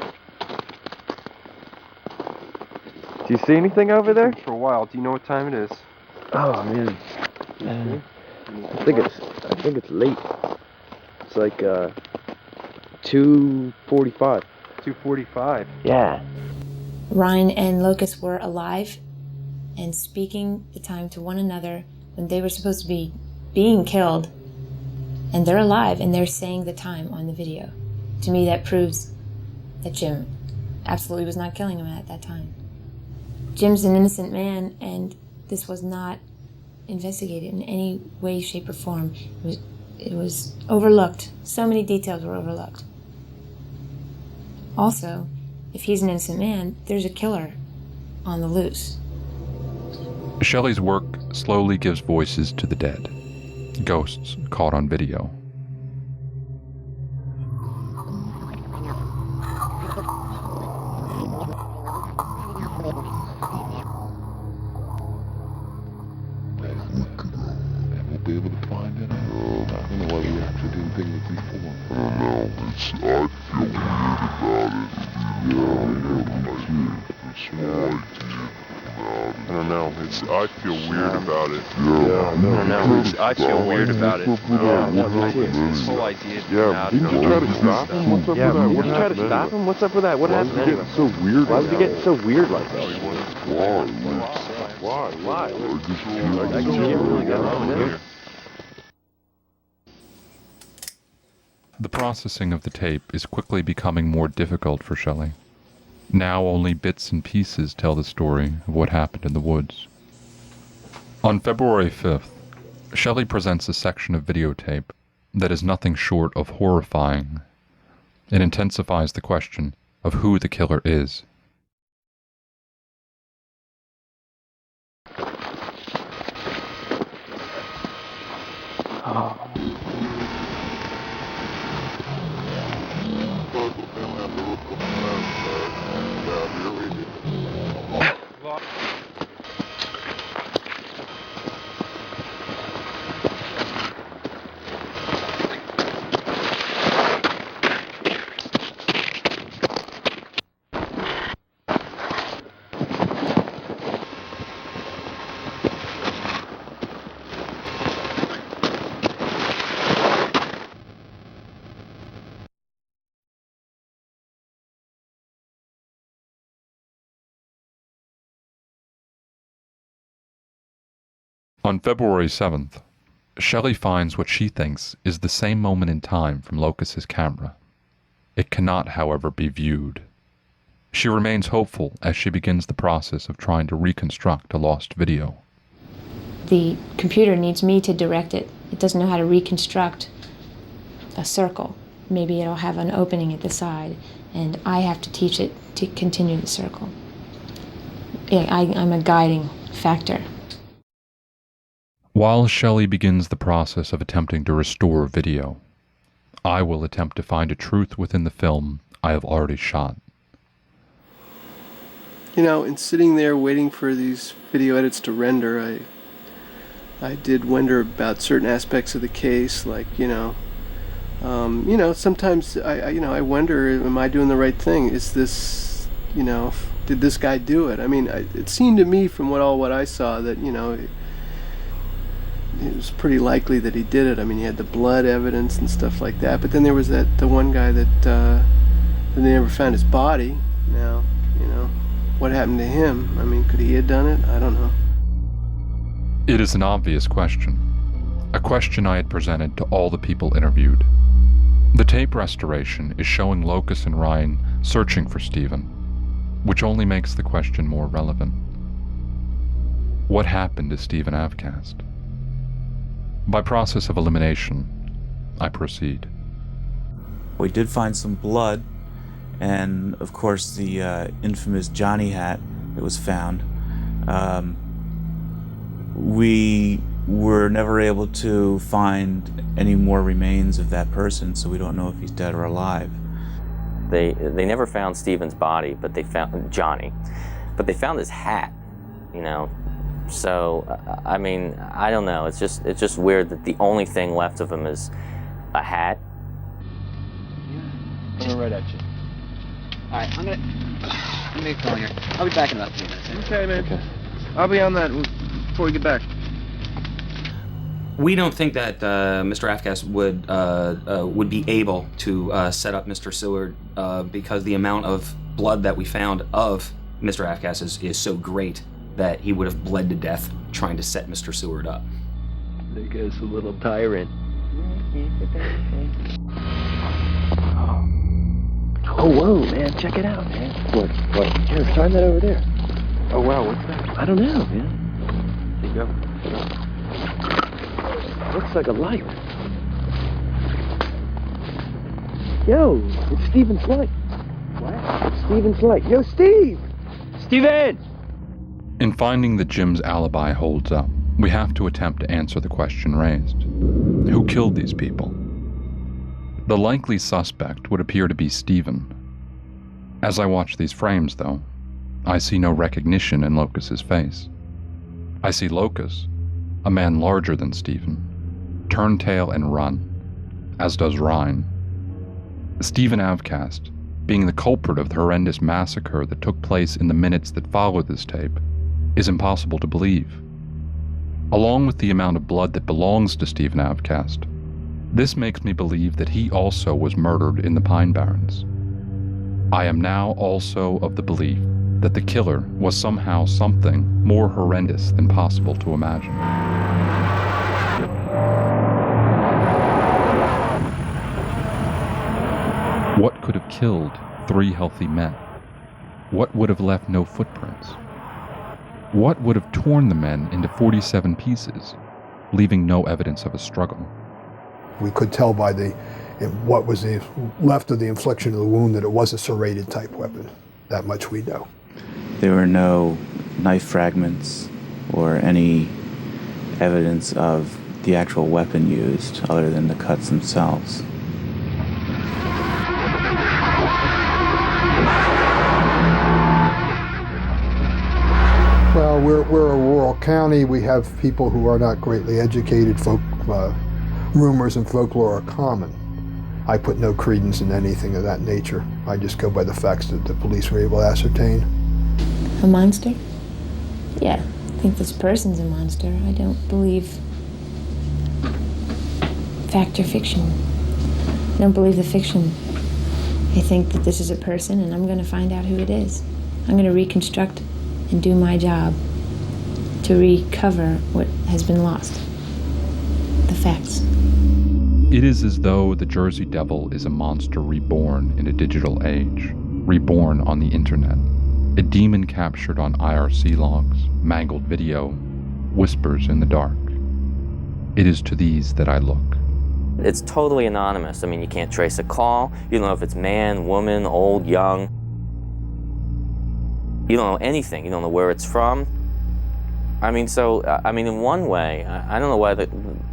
you see anything over there? For a while. Do you know what time it is? Oh man. I think it's late. It's like 2:45. 2:45. Yeah. Ryan and Locust were alive and speaking the time to one another when they were supposed to be being killed. And they're alive, and they're saying the time on the video. To me, that proves that Jim absolutely was not killing him at that time. Jim's an innocent man, and this was not investigated in any way, shape, or form. It was overlooked. So many details were overlooked. Also, if he's an innocent man, there's a killer on the loose. Shelley's work slowly gives voices to the dead. Ghosts caught on video. We'll be able to find it. I don't know why we actually didn't think of it before. I don't know. I feel weird about it. Yeah, that's why I don't know. I feel weird about it. Yeah, I don't know. I feel weird about it. This whole idea. Yeah, didn't you try to stop him? What's up with that? Did you try to stop him? What's up with that? What happened? Why was he getting so weird? Why was he getting so weird like that? Why? I guess you can't really get around there. The processing of the tape is quickly becoming more difficult for Shelley. Now only bits and pieces tell the story of what happened in the woods. On February 5th, Shelley presents a section of videotape that is nothing short of horrifying. It intensifies the question of who the killer is. On February 7th, Shelley finds what she thinks is the same moment in time from Locust's camera. It cannot, however, be viewed. She remains hopeful as she begins the process of trying to reconstruct a lost video. The computer needs me to direct it. It doesn't know how to reconstruct a circle. Maybe it'll have an opening at the side, and I have to teach it to continue the circle. Yeah, I'm a guiding factor. While Shelley begins the process of attempting to restore video, I will attempt to find a truth within the film I have already shot. You know, in sitting there waiting for these video edits to render, I did wonder about certain aspects of the case, like, sometimes I wonder, am I doing the right thing? Is this, did this guy do it? I mean, it seemed to me from what I saw that, it was pretty likely that he did it. I mean, he had the blood evidence and stuff like that. But then there was the one guy that they never found his body. Now, what happened to him? I mean, could he have done it? I don't know. It is an obvious question. A question I had presented to all the people interviewed. The tape restoration is showing Locus and Ryan searching for Stephen, which only makes the question more relevant. What happened to Stephen Avcast? By process of elimination, I proceed. We did find some blood, and of course the infamous Johnny hat that was found. We were never able to find any more remains of that person, so we don't know if he's dead or alive. They never found Stephen's body, but they found Johnny. But they found his hat, So, I mean, I don't know. It's just weird that the only thing left of him is a hat. Coming right at you. All right, I'm gonna get going here. I'll be back in about 3 minutes. Okay, man. Okay. I'll be on that before we get back. We don't think that Mr. Avcast would be able to set up Mr. Seward because the amount of blood that we found of Mr. Avcast is so great that he would have bled to death trying to set Mr. Seward up. There goes the little tyrant. Oh, whoa, man, check it out, man. What? Here, find that over there. Oh, wow, what's that? I don't know, man. There you go. Looks like a light. Yo, it's Stephen's light. What? It's Stephen's light. Yo, Steve! Steven! In finding that Jim's alibi holds up, we have to attempt to answer the question raised. Who killed these people? The likely suspect would appear to be Stephen. As I watch these frames, though, I see no recognition in Locus's face. I see Locus, a man larger than Stephen, turn tail and run, as does Ryan. Stephen Avcast, being the culprit of the horrendous massacre that took place in the minutes that followed this tape, is impossible to believe. Along with the amount of blood that belongs to Stephen Avcast, this makes me believe that he also was murdered in the Pine Barrens. I am now also of the belief that the killer was somehow something more horrendous than possible to imagine. What could have killed 3 healthy men? What would have left no footprints? What would have torn the men into 47 pieces, leaving no evidence of a struggle? We could tell by what was left of the infliction of the wound that it was a serrated type weapon. That much we know. There were no knife fragments or any evidence of the actual weapon used other than the cuts themselves. Well, we're a rural county. We have people who are not greatly educated. Rumors and folklore are common. I put no credence in anything of that nature. I just go by the facts that the police were able to ascertain. A monster? Yeah, I think this person's a monster. I don't believe fact or fiction. I don't believe the fiction. I think that this is a person, and I'm going to find out who it is. I'm going to reconstruct and do my job to recover what has been lost. The facts. It is as though the Jersey Devil is a monster reborn in a digital age, reborn on the internet. A demon captured on IRC logs, mangled video, whispers in the dark. It is to these that I look. It's totally anonymous. I mean, you can't trace a call. You don't know if it's man, woman, old, young. You don't know anything. You don't know where it's from. I mean, in one way, I don't know why the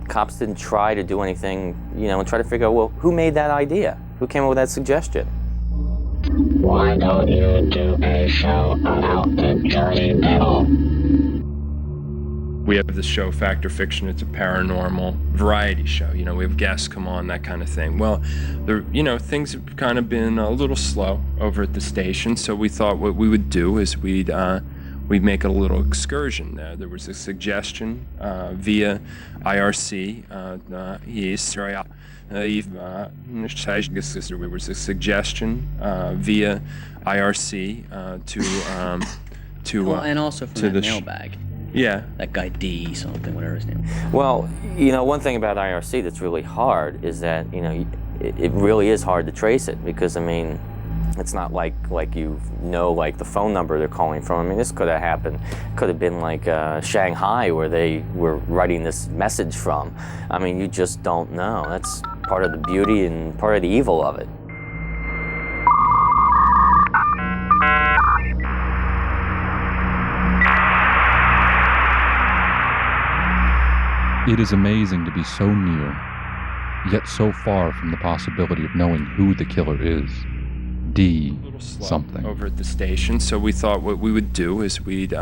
cops didn't try to do anything, and try to figure out, well, who made that idea? Who came up with that suggestion? Why don't you do a show about the Jersey Devil? We have this show, Fact or Fiction. It's a paranormal variety show. We have guests come on, that kind of thing. Well, things have kind of been a little slow over at the station, so we thought what we would do is we'd we make a little excursion there. There was a suggestion via IRC. There was a suggestion via IRC to and also from to that the mailbag. Yeah. That guy D something, whatever his name was. Well, you know, one thing about IRC that's really hard is that, you know, it really is hard to trace it because, I mean, it's not like you know, like the phone number they're calling from. I mean, this could have happened. Could have been like Shanghai where they were writing this message from. I mean, you just don't know. That's part of the beauty and part of the evil of it. It is amazing to be so near, yet so far from the possibility of knowing who the killer is. D something. Over at the station, so we thought what we would do is we'd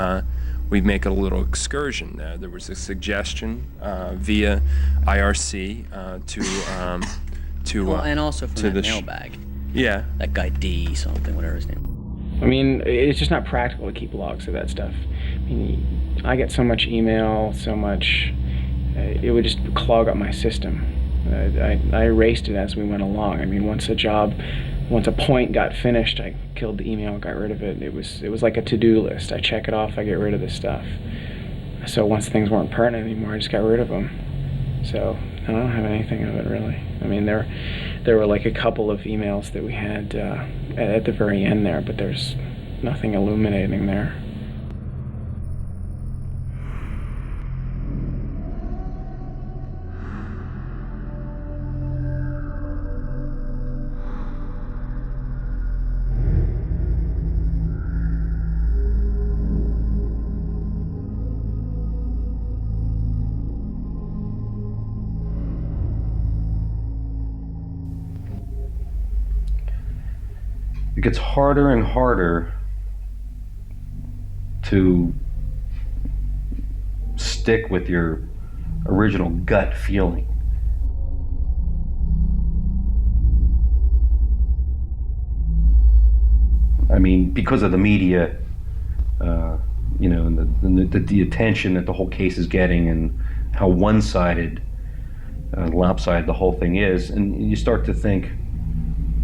make a little excursion there. There was a suggestion via IRC to and also from to that the mailbag. Yeah. That guy D something, whatever his name was. I mean, it's just not practical to keep logs of that stuff. I mean, I get so much email, so much, it would just clog up my system. I erased it as we went along. I mean, once a point got finished, I killed the email, got rid of it. It was like a to-do list. I check it off, I get rid of this stuff. So once things weren't pertinent anymore, I just got rid of them. So I don't have anything of it really. I mean, there were like a couple of emails that we had at the very end there, but there's nothing illuminating there. It gets harder and harder to stick with your original gut feeling. I mean, because of the media, you know, and the attention that the whole case is getting and how one-sided, lopsided the whole thing is, and you start to think,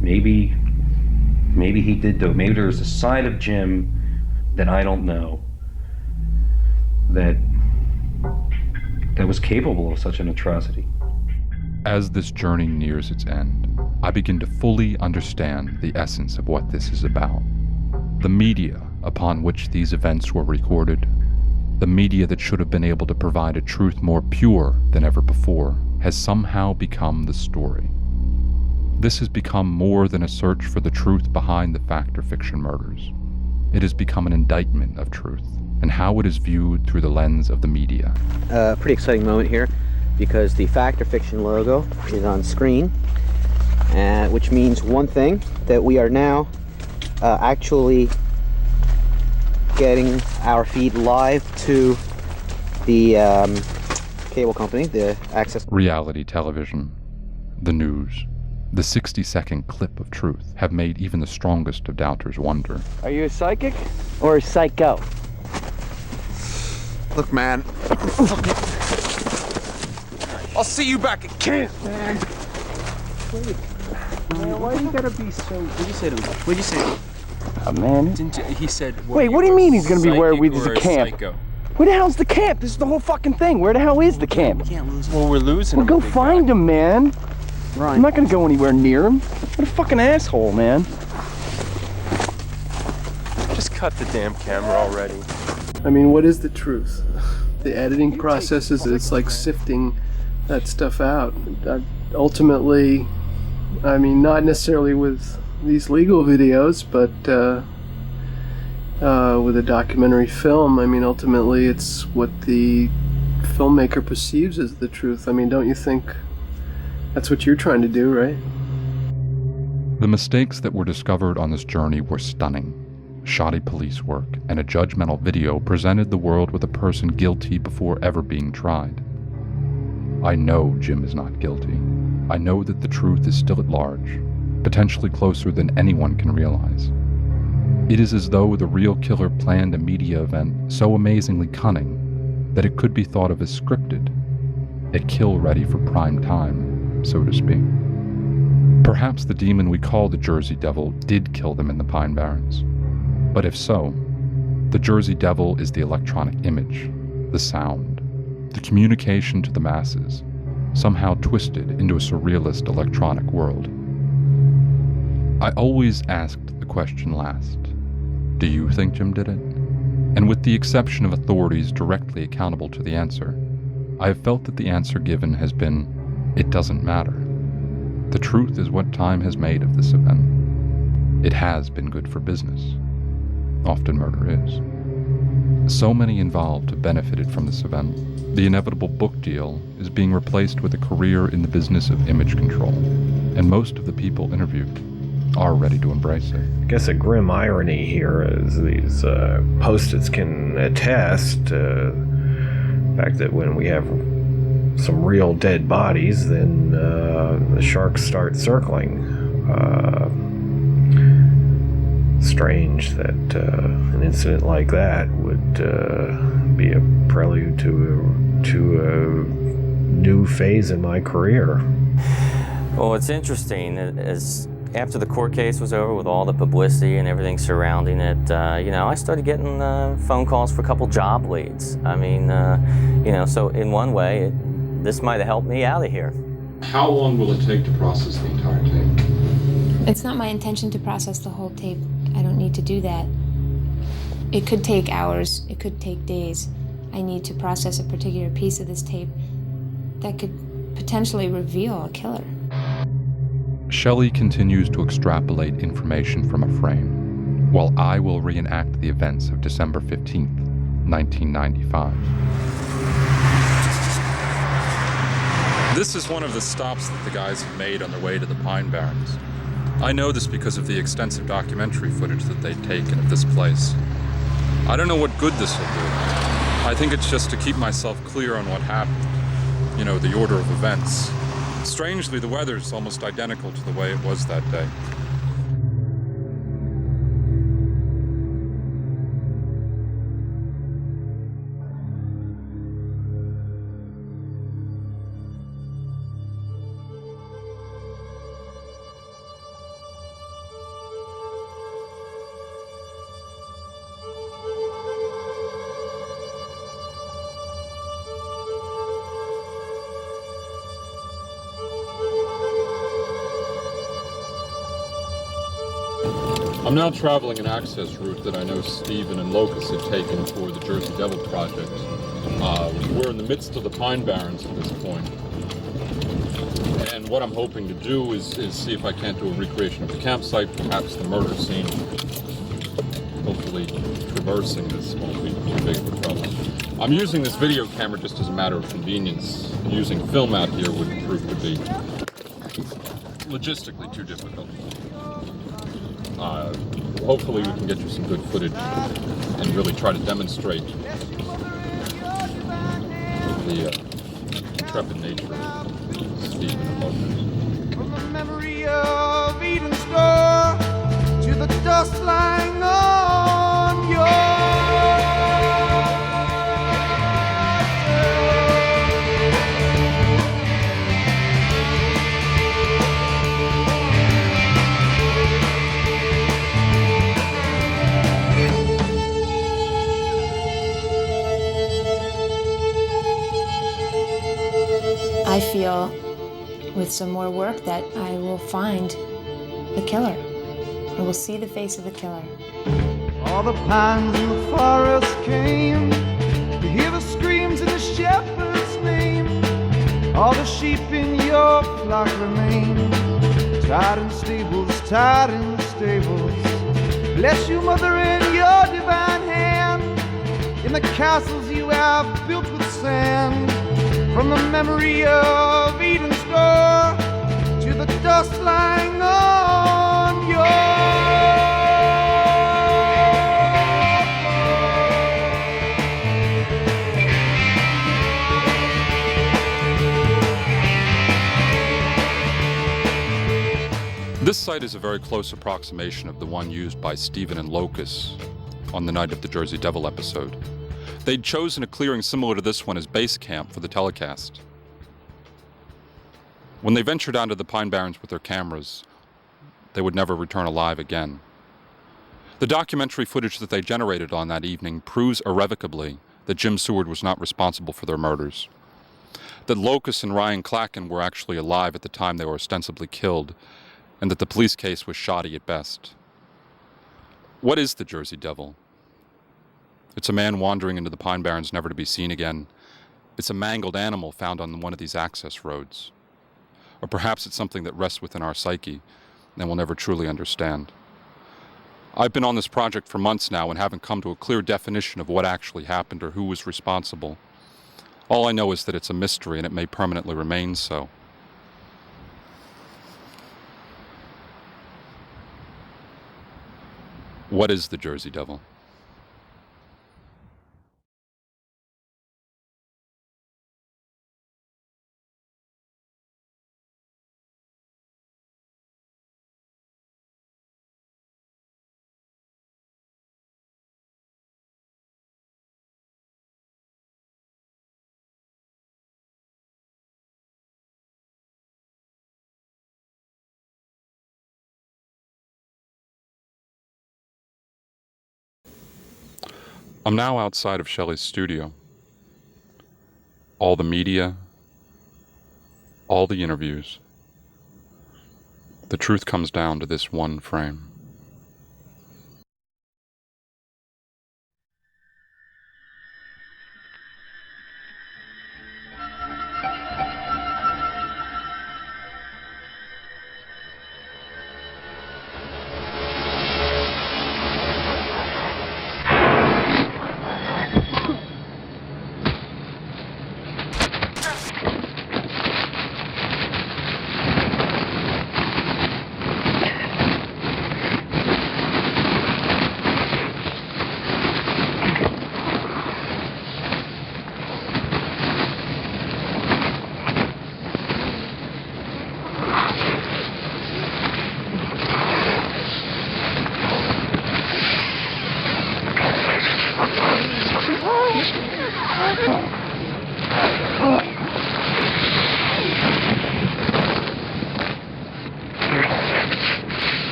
maybe he did do it. Maybe there's a side of Jim that I don't know that was capable of such an atrocity. As this journey nears its end, I begin to fully understand the essence of what this is about. The media upon which these events were recorded, the media that should have been able to provide a truth more pure than ever before, has somehow become the story. This has become more than a search for the truth behind the fact or fiction murders. It has become an indictment of truth and how it is viewed through the lens of the media. Pretty exciting moment here because the fact or fiction logo is on screen, which means one thing, that we are now actually getting our feed live to the cable company, the access. Reality television, the news, the 60-second clip of truth have made even the strongest of doubters wonder. Are you a psychic or a psycho? Look, man. I'll see you back at camp, man. Wait. Man, why you gotta be so... What'd you say to him? What'd you say to him? Man. He said... Wait, what do you mean he's gonna be where we there's a camp? Psycho? Where the hell's the camp? This is the whole fucking thing. Where the hell is the camp? We can't lose him. Well, we're losing Well, him. go find him, man. Ryan. I'm not gonna go anywhere near him. What a fucking asshole, man. Just cut the damn camera already. I mean, what is the truth? The editing process it's like sifting that stuff out. Ultimately, I mean, not necessarily with these legal videos, but with a documentary film, I mean, ultimately it's what the filmmaker perceives as the truth. I mean, don't you think that's what you're trying to do, right? The mistakes that were discovered on this journey were stunning. Shoddy police work and a judgmental video presented the world with a person guilty before ever being tried. I know Jim is not guilty. I know that the truth is still at large, potentially closer than anyone can realize. It is as though the real killer planned a media event so amazingly cunning that it could be thought of as scripted, a kill ready for prime time, so to speak. Perhaps the demon we call the Jersey Devil did kill them in the Pine Barrens. But if so, the Jersey Devil is the electronic image, the sound, the communication to the masses, somehow twisted into a surrealist electronic world. I always asked the question last. Do you think Jim did it? And with the exception of authorities directly accountable to the answer, I have felt that the answer given has been, it doesn't matter. The truth is what time has made of this event. It has been good for business. Often murder is. So many involved have benefited from this event. The inevitable book deal is being replaced with a career in the business of image control, and most of the people interviewed are ready to embrace it. I guess a grim irony here is these post-its can attest the fact that when we have some real dead bodies, then the sharks start circling. Strange that an incident like that would be a prelude to a new phase in my career. Well, it's interesting. As after the court case was over, with all the publicity and everything surrounding it, I started getting phone calls for a couple job leads. I mean, so in one way, this might have helped me out of here. How long will it take to process the entire tape? It's not my intention to process the whole tape. I don't need to do that. It could take hours, it could take days. I need to process a particular piece of this tape that could potentially reveal a killer. Shelley continues to extrapolate information from a frame, while I will reenact the events of December 15th, 1995. This is one of the stops that the guys have made on their way to the Pine Barrens. I know this because of the extensive documentary footage that they've taken of this place. I don't know what good this will do. I think it's just to keep myself clear on what happened. The order of events. Strangely, the weather's almost identical to the way it was that day. I'm now traveling an access route that I know Stephen and Locust had taken for the Jersey Devil project. We're in the midst of the Pine Barrens at this point. And what I'm hoping to do is see if I can't do a recreation of the campsite, perhaps the murder scene. Hopefully traversing this won't be too big of a problem. I'm using this video camera just as a matter of convenience. Using film out here would prove to be logistically too difficult. Hopefully we can get you some good footage and really try to demonstrate the intrepid nature of Stephen and Locust. From the memory of Eden's door to the dust lying on your I feel with some more work that I will find the killer. I will see the face of the killer. All the pines in the forest came to hear the screams in the shepherd's name. All the sheep in your flock remain tied in stables, tied in stables. Bless you, mother, in your divine hand, in the castles you have built with sand. From the memory of Eden's door to the dust lying on your This This site is a very close approximation of the one used by Stephen and Locus on the night of the Jersey Devil episode. They'd chosen a clearing similar to this one as base camp for the telecast. When they ventured onto the Pine Barrens with their cameras, they would never return alive again. The documentary footage that they generated on that evening proves irrevocably that Jim Seard was not responsible for their murders, that Locus and Ryan Clacken were actually alive at the time they were ostensibly killed, and that the police case was shoddy at best. What is the Jersey Devil? It's a man wandering into the Pine Barrens never to be seen again. It's a mangled animal found on one of these access roads. Or perhaps it's something that rests within our psyche and we'll never truly understand. I've been on this project for months now and haven't come to a clear definition of what actually happened or who was responsible. All I know is that it's a mystery and it may permanently remain so. What is the Jersey Devil? I'm now outside of Shelley's studio. All the media, all the interviews. The truth comes down to this one frame.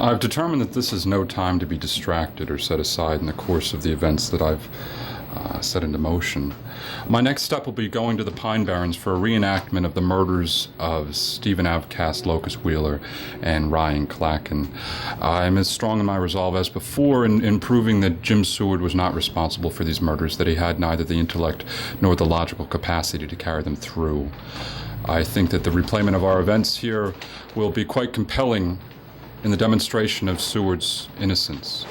I've determined that this is no time to be distracted or set aside in the course of the events that I've set into motion. My next step will be going to the Pine Barrens for a reenactment of the murders of Stephen Avcast, Locus Wheeler, and Ryan Clacken. I'm as strong in my resolve as before in proving that Jim Seard was not responsible for these murders, that he had neither the intellect nor the logical capacity to carry them through. I think that the replayment of our events here will be quite compelling in the demonstration of Seward's innocence.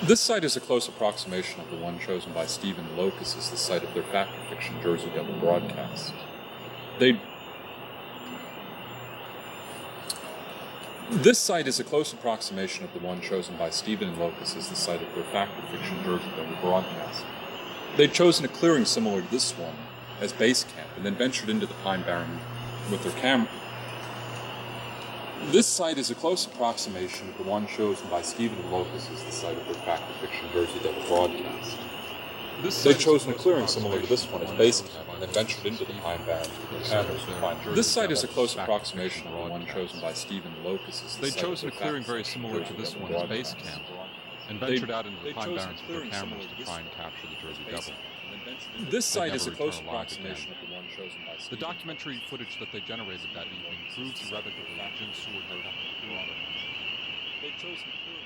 This site is a close approximation of the one chosen by Stephen Locus as the site of their fact or fiction Jersey Devil broadcast. This site is a close approximation of the one chosen by Stephen Locus as the site of their fact or fiction Jersey Devil broadcast. They'd chosen a clearing similar to this one as base camp and then ventured into the Pine Barren with their camera. This site is a close approximation of the one chosen by Stephen Locus as the site of their fact or fiction Jersey Devil broadcast. They'd chosen a clearing similar to this one as base camp and then ventured into the Pine Barrens with their cameras to find Jersey. This site is a close approximation of the one chosen by Stephen Locus as the site of their fact or fiction Jersey Devil broadcast. They'd chosen a clearing very similar to this one as base camp and ventured out into the Pine Barrens with their cameras to try and capture the Jersey Devil. This site is a close approximation of the one chosen by Stephen. The documentary footage that they generated that evening proves irrevocably that Jim Seard had nothing to do with it. They'd chosen a clearing.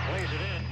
Plays it in.